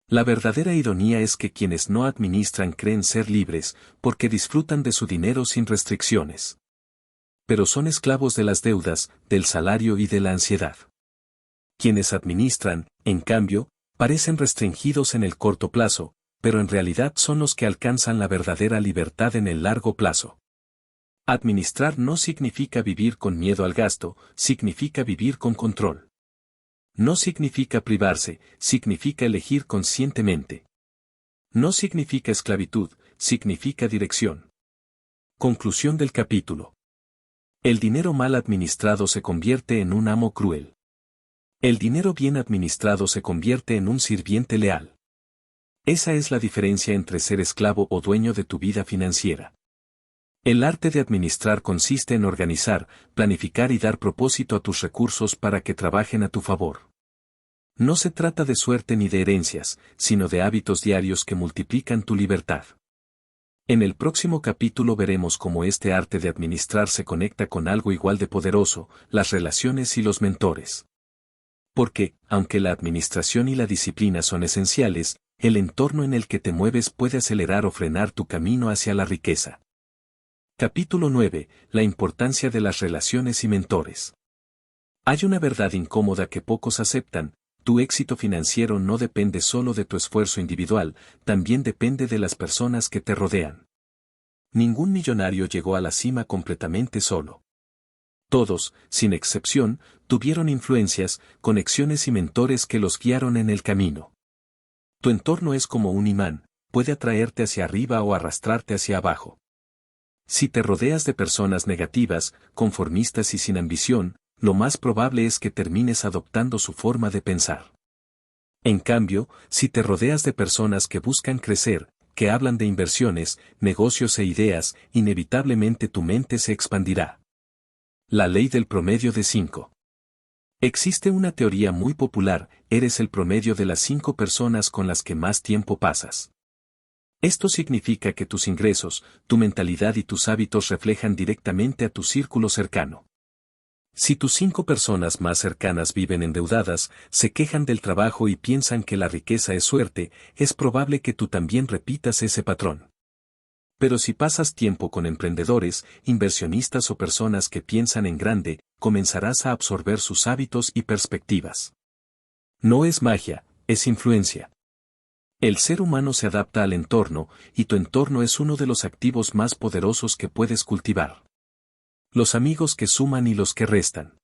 La verdadera ironía es que quienes no administran creen ser libres, porque disfrutan de su dinero sin restricciones. Pero son esclavos de las deudas, del salario y de la ansiedad. Quienes administran, en cambio, parecen restringidos en el corto plazo, pero en realidad son los que alcanzan la verdadera libertad en el largo plazo. Administrar no significa vivir con miedo al gasto, significa vivir con control. No significa privarse, significa elegir conscientemente. No significa esclavitud, significa dirección. Conclusión del capítulo. El dinero mal administrado se convierte en un amo cruel. El dinero bien administrado se convierte en un sirviente leal. Esa es la diferencia entre ser esclavo o dueño de tu vida financiera. El arte de administrar consiste en organizar, planificar y dar propósito a tus recursos para que trabajen a tu favor. No se trata de suerte ni de herencias, sino de hábitos diarios que multiplican tu libertad. En el próximo capítulo veremos cómo este arte de administrar se conecta con algo igual de poderoso, las relaciones y los mentores. Porque, aunque la administración y la disciplina son esenciales, el entorno en el que te mueves puede acelerar o frenar tu camino hacia la riqueza. Capítulo 9. La importancia de las relaciones y mentores. Hay una verdad incómoda que pocos aceptan: tu éxito financiero no depende solo de tu esfuerzo individual, también depende de las personas que te rodean. Ningún millonario llegó a la cima completamente solo. Todos, sin excepción, tuvieron influencias, conexiones y mentores que los guiaron en el camino. Tu entorno es como un imán, puede atraerte hacia arriba o arrastrarte hacia abajo. Si te rodeas de personas negativas, conformistas y sin ambición, lo más probable es que termines adoptando su forma de pensar. En cambio, si te rodeas de personas que buscan crecer, que hablan de inversiones, negocios e ideas, inevitablemente tu mente se expandirá. La ley del promedio de 5. Existe una teoría muy popular: eres el promedio de las 5 personas con las que más tiempo pasas. Esto significa que tus ingresos, tu mentalidad y tus hábitos reflejan directamente a tu círculo cercano. Si tus 5 personas más cercanas viven endeudadas, se quejan del trabajo y piensan que la riqueza es suerte, es probable que tú también repitas ese patrón. Pero si pasas tiempo con emprendedores, inversionistas o personas que piensan en grande, comenzarás a absorber sus hábitos y perspectivas. No es magia, es influencia. El ser humano se adapta al entorno, y tu entorno es uno de los activos más poderosos que puedes cultivar. Los amigos que suman y los que restan.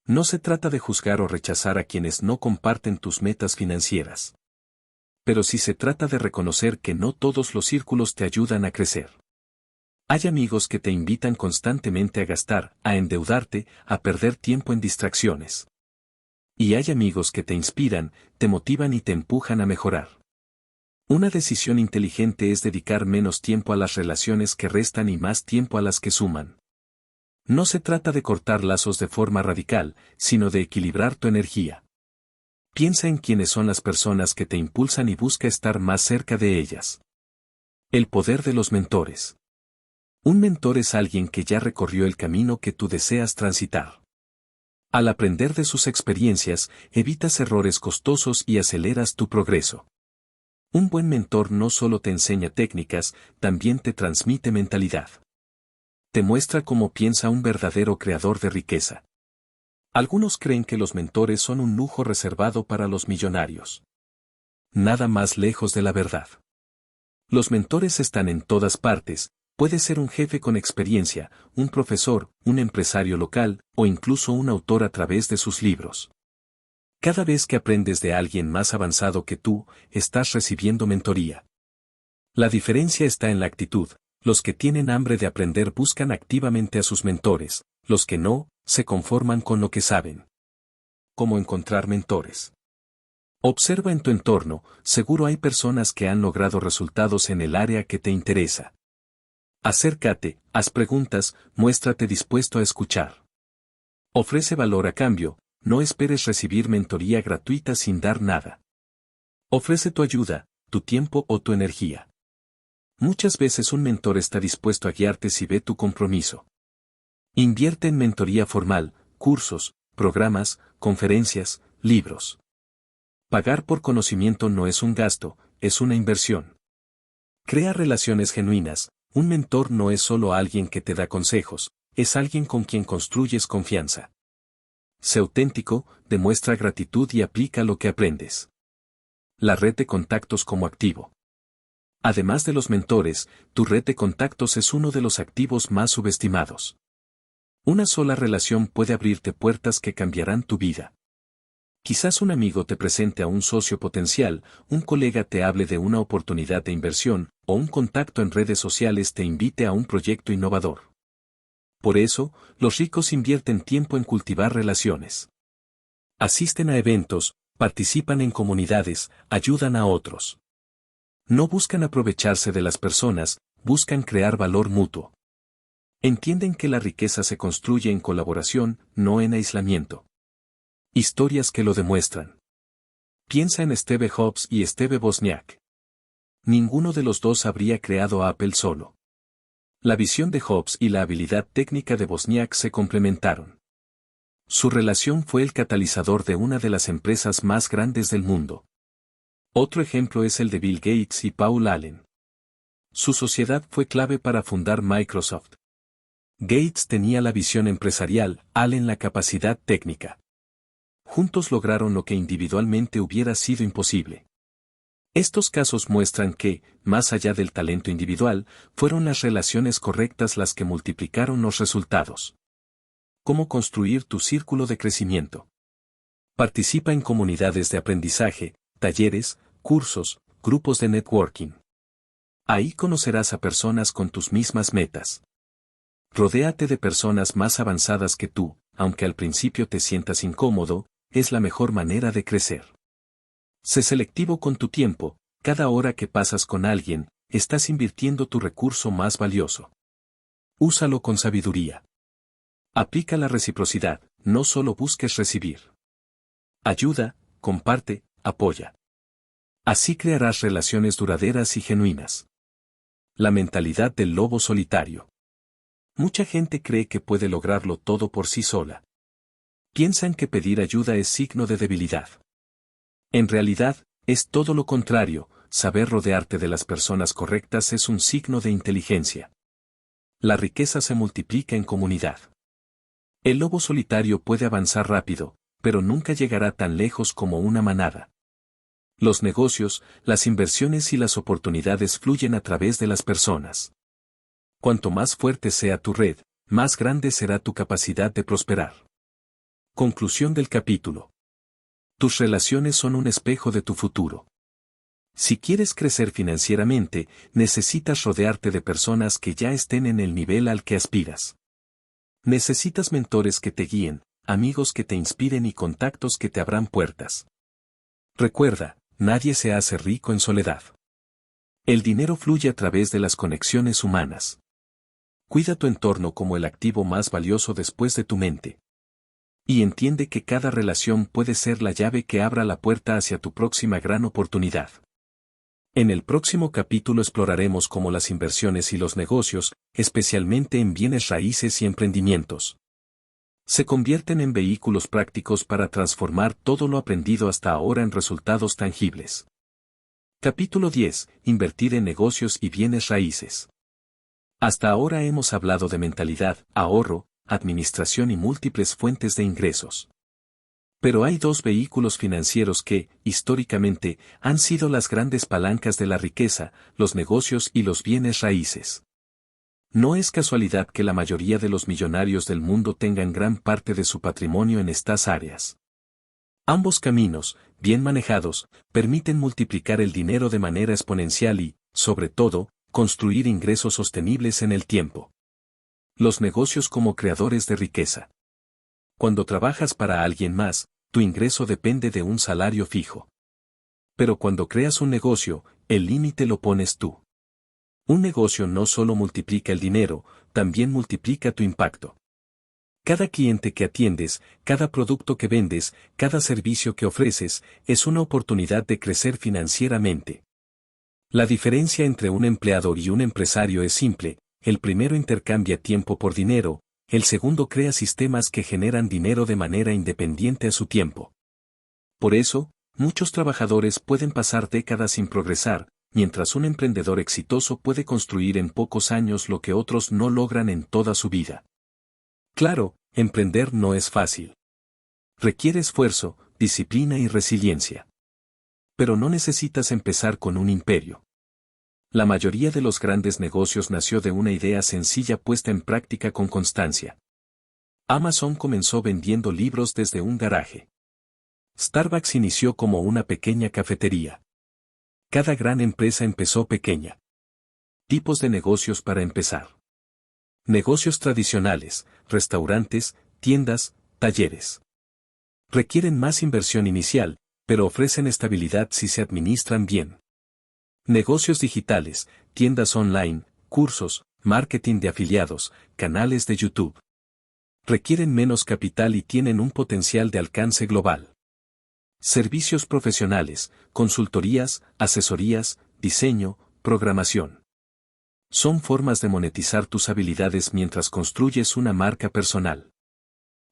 No se trata de juzgar o rechazar a quienes no comparten tus metas financieras. Pero sí se trata de reconocer que no todos los círculos te ayudan a crecer. Hay amigos que te invitan constantemente a gastar, a endeudarte, a perder tiempo en distracciones. Y hay amigos que te inspiran, te motivan y te empujan a mejorar. Una decisión inteligente es dedicar menos tiempo a las relaciones que restan y más tiempo a las que suman. No se trata de cortar lazos de forma radical, sino de equilibrar tu energía. Piensa en quiénes son las personas que te impulsan y busca estar más cerca de ellas. El poder de los mentores. Un mentor es alguien que ya recorrió el camino que tú deseas transitar. Al aprender de sus experiencias, evitas errores costosos y aceleras tu progreso. Un buen mentor no solo te enseña técnicas, también te transmite mentalidad. Te muestra cómo piensa un verdadero creador de riqueza. Algunos creen que los mentores son un lujo reservado para los millonarios. Nada más lejos de la verdad. Los mentores están en todas partes: puede ser un jefe con experiencia, un profesor, un empresario local, o incluso un autor a través de sus libros. Cada vez que aprendes de alguien más avanzado que tú, estás recibiendo mentoría. La diferencia está en la actitud: los que tienen hambre de aprender buscan activamente a sus mentores, los que no, Se conforman con lo que saben. ¿Cómo encontrar mentores? Observa en tu entorno, seguro hay personas que han logrado resultados en el área que te interesa. Acércate, haz preguntas, muéstrate dispuesto a escuchar. Ofrece valor a cambio, no esperes recibir mentoría gratuita sin dar nada. Ofrece tu ayuda, tu tiempo o tu energía. Muchas veces un mentor está dispuesto a guiarte si ve tu compromiso. Invierte en mentoría formal, cursos, programas, conferencias, libros. Pagar por conocimiento no es un gasto, es una inversión. Crea relaciones genuinas. Un mentor no es solo alguien que te da consejos, es alguien con quien construyes confianza. Sé auténtico, demuestra gratitud y aplica lo que aprendes. La red de contactos como activo. Además de los mentores, tu red de contactos es uno de los activos más subestimados. Una sola relación puede abrirte puertas que cambiarán tu vida. Quizás un amigo te presente a un socio potencial, un colega te hable de una oportunidad de inversión, o un contacto en redes sociales te invite a un proyecto innovador. Por eso, los ricos invierten tiempo en cultivar relaciones. Asisten a eventos, participan en comunidades, ayudan a otros. No buscan aprovecharse de las personas, buscan crear valor mutuo. Entienden que la riqueza se construye en colaboración, no en aislamiento. Historias que lo demuestran. Piensa en Steve Jobs y Steve Wozniak. Ninguno de los dos habría creado Apple solo. La visión de Jobs y la habilidad técnica de Wozniak se complementaron. Su relación fue el catalizador de una de las empresas más grandes del mundo. Otro ejemplo es el de Bill Gates y Paul Allen. Su sociedad fue clave para fundar Microsoft. Gates tenía la visión empresarial, Allen la capacidad técnica. Juntos lograron lo que individualmente hubiera sido imposible. Estos casos muestran que, más allá del talento individual, fueron las relaciones correctas las que multiplicaron los resultados. ¿Cómo construir tu círculo de crecimiento? Participa en comunidades de aprendizaje, talleres, cursos, grupos de networking. Ahí conocerás a personas con tus mismas metas. Rodéate de personas más avanzadas que tú, aunque al principio te sientas incómodo, es la mejor manera de crecer. Sé selectivo con tu tiempo, cada hora que pasas con alguien, estás invirtiendo tu recurso más valioso. Úsalo con sabiduría. Aplica la reciprocidad, no solo busques recibir. Ayuda, comparte, apoya. Así crearás relaciones duraderas y genuinas. La mentalidad del lobo solitario. Mucha gente cree que puede lograrlo todo por sí sola. Piensan que pedir ayuda es signo de debilidad. En realidad, es todo lo contrario, saber rodearte de las personas correctas es un signo de inteligencia. La riqueza se multiplica en comunidad. El lobo solitario puede avanzar rápido, pero nunca llegará tan lejos como una manada. Los negocios, las inversiones y las oportunidades fluyen a través de las personas. Cuanto más fuerte sea tu red, más grande será tu capacidad de prosperar. Conclusión del capítulo. Tus relaciones son un espejo de tu futuro. Si quieres crecer financieramente, necesitas rodearte de personas que ya estén en el nivel al que aspiras. Necesitas mentores que te guíen, amigos que te inspiren y contactos que te abran puertas. Recuerda, nadie se hace rico en soledad. El dinero fluye a través de las conexiones humanas. Cuida tu entorno como el activo más valioso después de tu mente. Y entiende que cada relación puede ser la llave que abra la puerta hacia tu próxima gran oportunidad. En el próximo capítulo exploraremos cómo las inversiones y los negocios, especialmente en bienes raíces y emprendimientos, se convierten en vehículos prácticos para transformar todo lo aprendido hasta ahora en resultados tangibles. Capítulo 10. Invertir en negocios y bienes raíces. Hasta ahora hemos hablado de mentalidad, ahorro, administración y múltiples fuentes de ingresos. Pero hay dos vehículos financieros que, históricamente, han sido las grandes palancas de la riqueza, los negocios y los bienes raíces. No es casualidad que la mayoría de los millonarios del mundo tengan gran parte de su patrimonio en estas áreas. Ambos caminos, bien manejados, permiten multiplicar el dinero de manera exponencial y, sobre todo, construir ingresos sostenibles en el tiempo. Los negocios como creadores de riqueza. Cuando trabajas para alguien más, tu ingreso depende de un salario fijo. Pero cuando creas un negocio, el límite lo pones tú. Un negocio no solo multiplica el dinero, también multiplica tu impacto. Cada cliente que atiendes, cada producto que vendes, cada servicio que ofreces, es una oportunidad de crecer financieramente. La diferencia entre un empleador y un empresario es simple: el primero intercambia tiempo por dinero, el segundo crea sistemas que generan dinero de manera independiente a su tiempo. Por eso, muchos trabajadores pueden pasar décadas sin progresar, mientras un emprendedor exitoso puede construir en pocos años lo que otros no logran en toda su vida. Claro, emprender no es fácil. Requiere esfuerzo, disciplina y resiliencia. Pero no necesitas empezar con un imperio. La mayoría de los grandes negocios nació de una idea sencilla puesta en práctica con constancia. Amazon comenzó vendiendo libros desde un garaje. Starbucks inició como una pequeña cafetería. Cada gran empresa empezó pequeña. Tipos de negocios para empezar. Negocios tradicionales, restaurantes, tiendas, talleres. Requieren más inversión inicial, pero ofrecen estabilidad si se administran bien. Negocios digitales, tiendas online, cursos, marketing de afiliados, canales de YouTube. Requieren menos capital y tienen un potencial de alcance global. Servicios profesionales, consultorías, asesorías, diseño, programación. Son formas de monetizar tus habilidades mientras construyes una marca personal.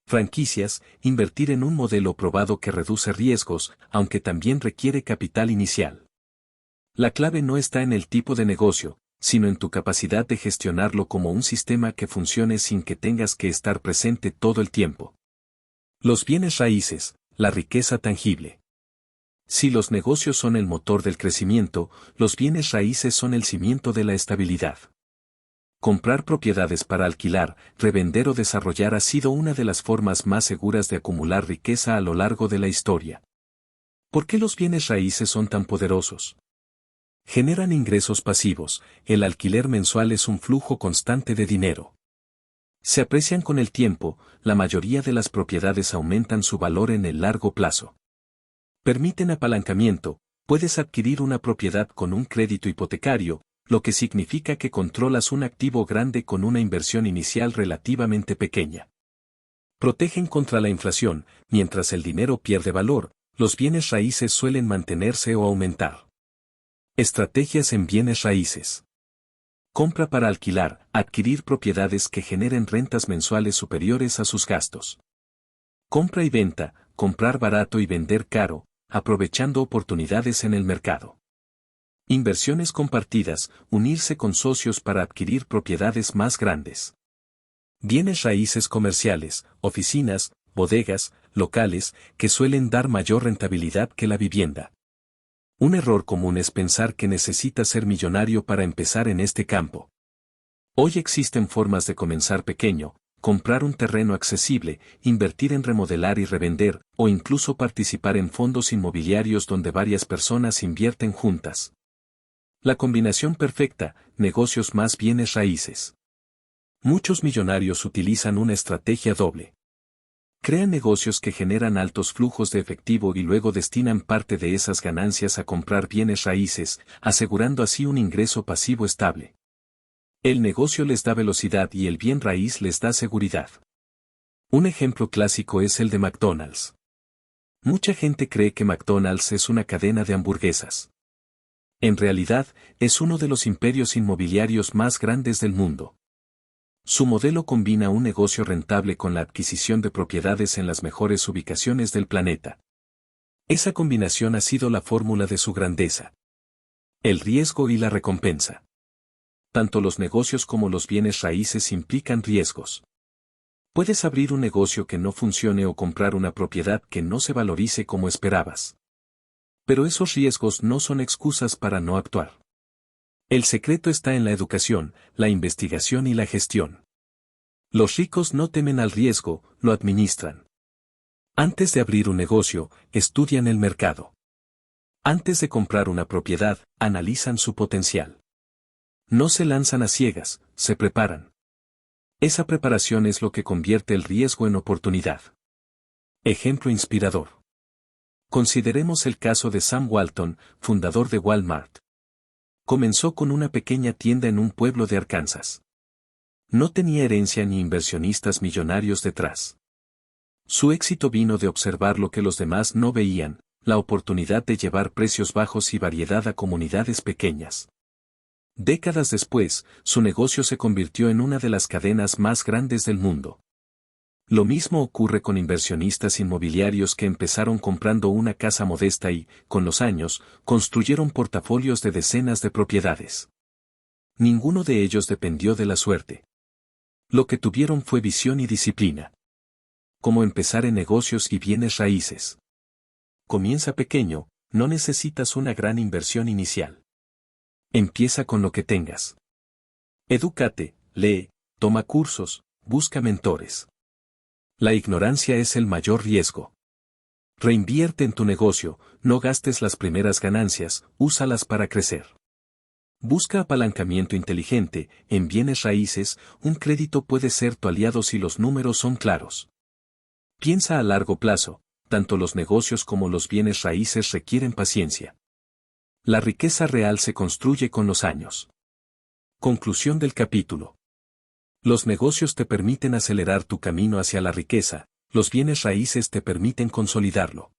Franquicias, invertir en un modelo probado que reduce riesgos, aunque también requiere capital inicial. La clave no está en el tipo de negocio, sino en tu capacidad de gestionarlo como un sistema que funcione sin que tengas que estar presente todo el tiempo. Los bienes raíces, la riqueza tangible. Si los negocios son el motor del crecimiento, los bienes raíces son el cimiento de la estabilidad. Comprar propiedades para alquilar, revender o desarrollar ha sido una de las formas más seguras de acumular riqueza a lo largo de la historia. ¿Por qué los bienes raíces son tan poderosos? Generan ingresos pasivos, el alquiler mensual es un flujo constante de dinero. Se aprecian con el tiempo, la mayoría de las propiedades aumentan su valor en el largo plazo. Permiten apalancamiento, puedes adquirir una propiedad con un crédito hipotecario, lo que significa que controlas un activo grande con una inversión inicial relativamente pequeña. Protegen contra la inflación, mientras el dinero pierde valor, los bienes raíces suelen mantenerse o aumentar. Estrategias en bienes raíces. Compra para alquilar, adquirir propiedades que generen rentas mensuales superiores a sus gastos. Compra y venta, comprar barato y vender caro, aprovechando oportunidades en el mercado. Inversiones compartidas, unirse con socios para adquirir propiedades más grandes. Bienes raíces comerciales, oficinas, bodegas, locales, que suelen dar mayor rentabilidad que la vivienda. Un error común es pensar que necesitas ser millonario para empezar en este campo. Hoy existen formas de comenzar pequeño, comprar un terreno accesible, invertir en remodelar y revender, o incluso participar en fondos inmobiliarios donde varias personas invierten juntas. La combinación perfecta, negocios más bienes raíces. Muchos millonarios utilizan una estrategia doble. Crean negocios que generan altos flujos de efectivo y luego destinan parte de esas ganancias a comprar bienes raíces, asegurando así un ingreso pasivo estable. El negocio les da velocidad y el bien raíz les da seguridad. Un ejemplo clásico es el de McDonald's. Mucha gente cree que McDonald's es una cadena de hamburguesas. En realidad, es uno de los imperios inmobiliarios más grandes del mundo. Su modelo combina un negocio rentable con la adquisición de propiedades en las mejores ubicaciones del planeta. Esa combinación ha sido la fórmula de su grandeza. El riesgo y la recompensa. Tanto los negocios como los bienes raíces implican riesgos. Puedes abrir un negocio que no funcione o comprar una propiedad que no se valorice como esperabas. Pero esos riesgos no son excusas para no actuar. El secreto está en la educación, la investigación y la gestión. Los ricos no temen al riesgo, lo administran. Antes de abrir un negocio, estudian el mercado. Antes de comprar una propiedad, analizan su potencial. No se lanzan a ciegas, se preparan. Esa preparación es lo que convierte el riesgo en oportunidad. Ejemplo inspirador. Consideremos el caso de Sam Walton, fundador de Walmart. Comenzó con una pequeña tienda en un pueblo de Arkansas. No tenía herencia ni inversionistas millonarios detrás. Su éxito vino de observar lo que los demás no veían, la oportunidad de llevar precios bajos y variedad a comunidades pequeñas. Décadas después, su negocio se convirtió en una de las cadenas más grandes del mundo. Lo mismo ocurre con inversionistas inmobiliarios que empezaron comprando una casa modesta y, con los años, construyeron portafolios de decenas de propiedades. Ninguno de ellos dependió de la suerte. Lo que tuvieron fue visión y disciplina. Como empezar en negocios y bienes raíces. Comienza pequeño, no necesitas una gran inversión inicial. Empieza con lo que tengas. Edúcate, lee, toma cursos, busca mentores. La ignorancia es el mayor riesgo. Reinvierte en tu negocio, no gastes las primeras ganancias, úsalas para crecer. Busca apalancamiento inteligente, en bienes raíces, un crédito puede ser tu aliado si los números son claros. Piensa a largo plazo, tanto los negocios como los bienes raíces requieren paciencia. La riqueza real se construye con los años. Conclusión del capítulo. Los negocios te permiten acelerar tu camino hacia la riqueza, los bienes raíces te permiten consolidarlo.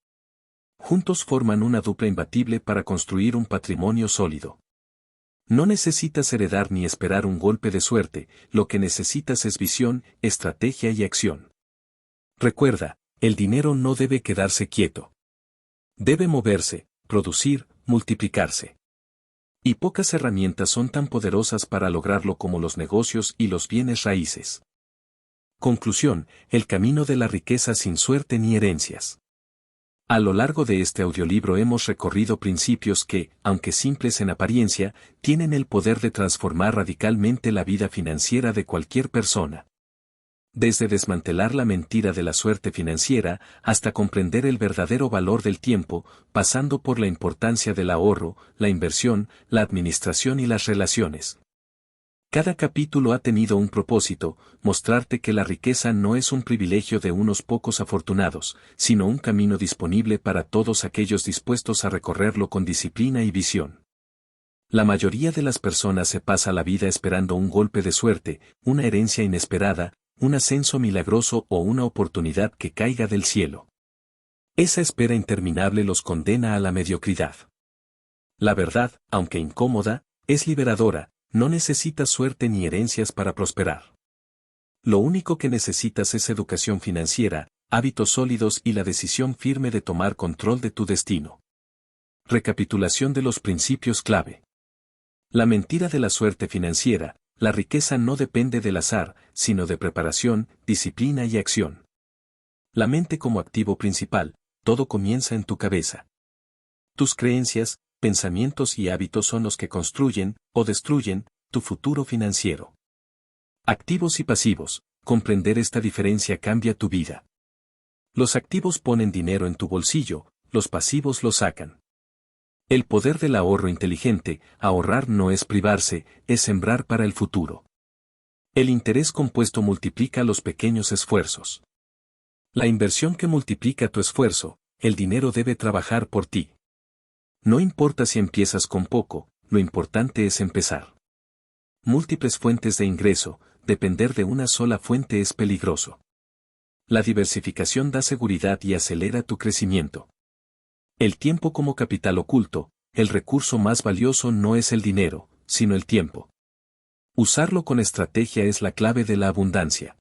Juntos forman una dupla imbatible para construir un patrimonio sólido. No necesitas heredar ni esperar un golpe de suerte, lo que necesitas es visión, estrategia y acción. Recuerda, el dinero no debe quedarse quieto. Debe moverse, producir, multiplicarse. Y pocas herramientas son tan poderosas para lograrlo como los negocios y los bienes raíces. Conclusión, el camino de la riqueza sin suerte ni herencias. A lo largo de este audiolibro hemos recorrido principios que, aunque simples en apariencia, tienen el poder de transformar radicalmente la vida financiera de cualquier persona. Desde desmantelar la mentira de la suerte financiera, hasta comprender el verdadero valor del tiempo, pasando por la importancia del ahorro, la inversión, la administración y las relaciones. Cada capítulo ha tenido un propósito, mostrarte que la riqueza no es un privilegio de unos pocos afortunados, sino un camino disponible para todos aquellos dispuestos a recorrerlo con disciplina y visión. La mayoría de las personas se pasa la vida esperando un golpe de suerte, una herencia inesperada, un ascenso milagroso o una oportunidad que caiga del cielo. Esa espera interminable los condena a la mediocridad. La verdad, aunque incómoda, es liberadora, no necesitas suerte ni herencias para prosperar. Lo único que necesitas es educación financiera, hábitos sólidos y la decisión firme de tomar control de tu destino. Recapitulación de los principios clave. La mentira de la suerte financiera. La riqueza no depende del azar, sino de preparación, disciplina y acción. La mente como activo principal, todo comienza en tu cabeza. Tus creencias, pensamientos y hábitos son los que construyen, o destruyen, tu futuro financiero. Activos y pasivos, comprender esta diferencia cambia tu vida. Los activos ponen dinero en tu bolsillo, los pasivos lo sacan. El poder del ahorro inteligente, ahorrar no es privarse, es sembrar para el futuro. El interés compuesto multiplica los pequeños esfuerzos. La inversión que multiplica tu esfuerzo, el dinero debe trabajar por ti. No importa si empiezas con poco, lo importante es empezar. Múltiples fuentes de ingreso, depender de una sola fuente es peligroso. La diversificación da seguridad y acelera tu crecimiento. El tiempo como capital oculto, el recurso más valioso no es el dinero, sino el tiempo. Usarlo con estrategia es la clave de la abundancia.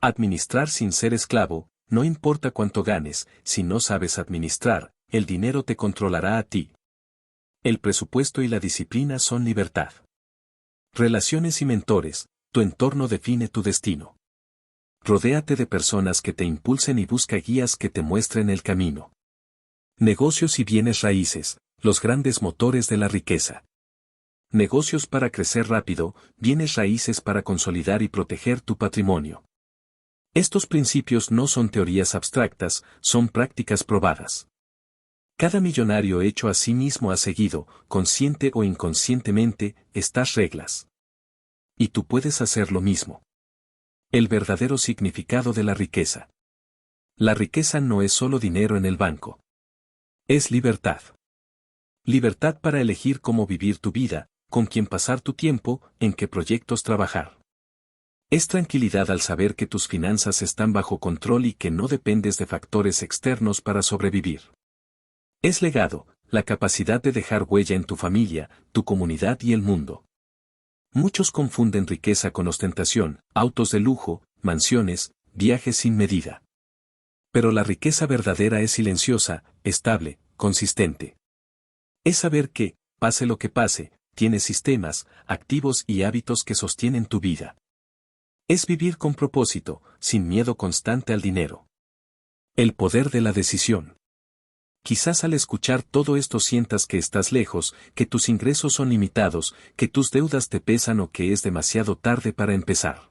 Administrar sin ser esclavo, no importa cuánto ganes, si no sabes administrar, el dinero te controlará a ti. El presupuesto y la disciplina son libertad. Relaciones y mentores, tu entorno define tu destino. Rodéate de personas que te impulsen y busca guías que te muestren el camino. Negocios y bienes raíces, los grandes motores de la riqueza. Negocios para crecer rápido, bienes raíces para consolidar y proteger tu patrimonio. Estos principios no son teorías abstractas, son prácticas probadas. Cada millonario hecho a sí mismo ha seguido, consciente o inconscientemente, estas reglas. Y tú puedes hacer lo mismo. El verdadero significado de la riqueza. La riqueza no es solo dinero en el banco. Es libertad. Libertad para elegir cómo vivir tu vida, con quién pasar tu tiempo, en qué proyectos trabajar. Es tranquilidad al saber que tus finanzas están bajo control y que no dependes de factores externos para sobrevivir. Es legado, la capacidad de dejar huella en tu familia, tu comunidad y el mundo. Muchos confunden riqueza con ostentación, autos de lujo, mansiones, viajes sin medida. Pero la riqueza verdadera es silenciosa, estable, consistente. Es saber que, pase lo que pase, tienes sistemas, activos y hábitos que sostienen tu vida. Es vivir con propósito, sin miedo constante al dinero. El poder de la decisión. Quizás al escuchar todo esto sientas que estás lejos, que tus ingresos son limitados, que tus deudas te pesan o que es demasiado tarde para empezar.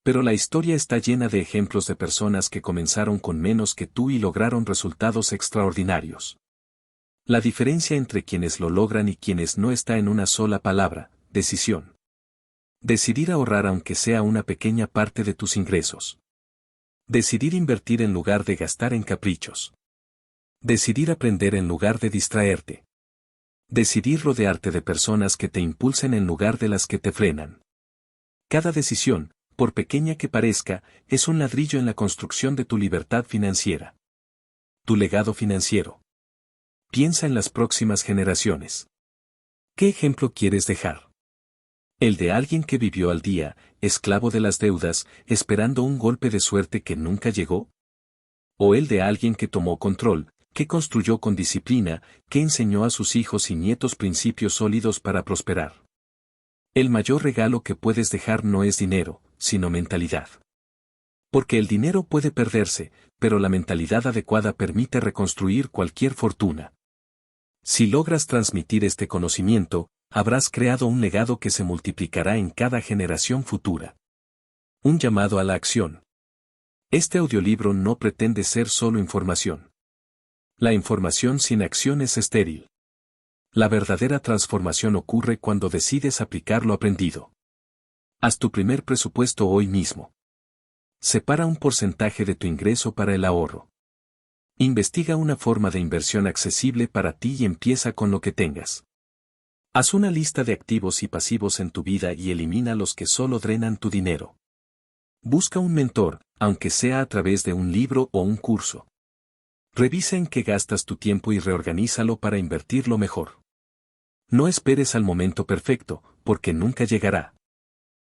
Pero la historia está llena de ejemplos de personas que comenzaron con menos que tú y lograron resultados extraordinarios. La diferencia entre quienes lo logran y quienes no está en una sola palabra: decisión. Decidir ahorrar aunque sea una pequeña parte de tus ingresos. Decidir invertir en lugar de gastar en caprichos. Decidir aprender en lugar de distraerte. Decidir rodearte de personas que te impulsen en lugar de las que te frenan. Cada decisión, por pequeña que parezca, es un ladrillo en la construcción de tu libertad financiera. Tu legado financiero. Piensa en las próximas generaciones. ¿Qué ejemplo quieres dejar? ¿El de alguien que vivió al día, esclavo de las deudas, esperando un golpe de suerte que nunca llegó? ¿O el de alguien que tomó control, que construyó con disciplina, que enseñó a sus hijos y nietos principios sólidos para prosperar? El mayor regalo que puedes dejar no es dinero, sino mentalidad. Porque el dinero puede perderse, pero la mentalidad adecuada permite reconstruir cualquier fortuna. Si logras transmitir este conocimiento, habrás creado un legado que se multiplicará en cada generación futura. Un llamado a la acción. Este audiolibro no pretende ser solo información. La información sin acción es estéril. La verdadera transformación ocurre cuando decides aplicar lo aprendido. Haz tu primer presupuesto hoy mismo. Separa un porcentaje de tu ingreso para el ahorro. Investiga una forma de inversión accesible para ti y empieza con lo que tengas. Haz una lista de activos y pasivos en tu vida y elimina los que solo drenan tu dinero. Busca un mentor, aunque sea a través de un libro o un curso. Revisa en qué gastas tu tiempo y reorganízalo para invertirlo mejor. No esperes al momento perfecto, porque nunca llegará.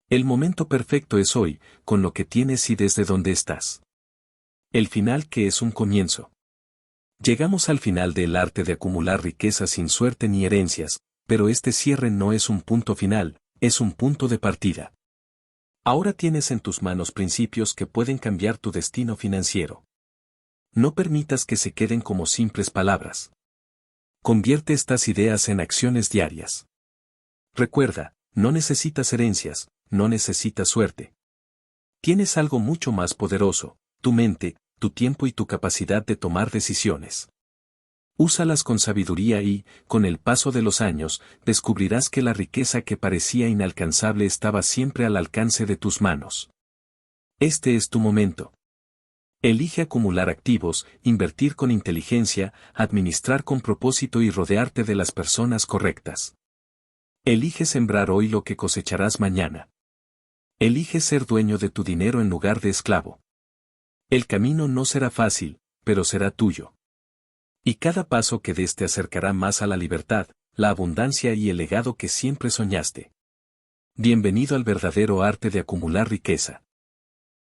El momento perfecto es hoy, con lo que tienes y desde donde estás. El final que es un comienzo. Llegamos al final del arte de acumular riqueza sin suerte ni herencias, pero este cierre no es un punto final, es un punto de partida. Ahora tienes en tus manos principios que pueden cambiar tu destino financiero. No permitas que se queden como simples palabras. Convierte estas ideas en acciones diarias. Recuerda, no necesitas herencias, no necesitas suerte. Tienes algo mucho más poderoso: tu mente, tu tiempo y tu capacidad de tomar decisiones. Úsalas con sabiduría y, con el paso de los años, descubrirás que la riqueza que parecía inalcanzable estaba siempre al alcance de tus manos. Este es tu momento. Elige acumular activos, invertir con inteligencia, administrar con propósito y rodearte de las personas correctas. Elige sembrar hoy lo que cosecharás mañana. Elige ser dueño de tu dinero en lugar de esclavo. El camino no será fácil, pero será tuyo. Y cada paso que des te acercará más a la libertad, la abundancia y el legado que siempre soñaste. Bienvenido al verdadero arte de acumular riqueza.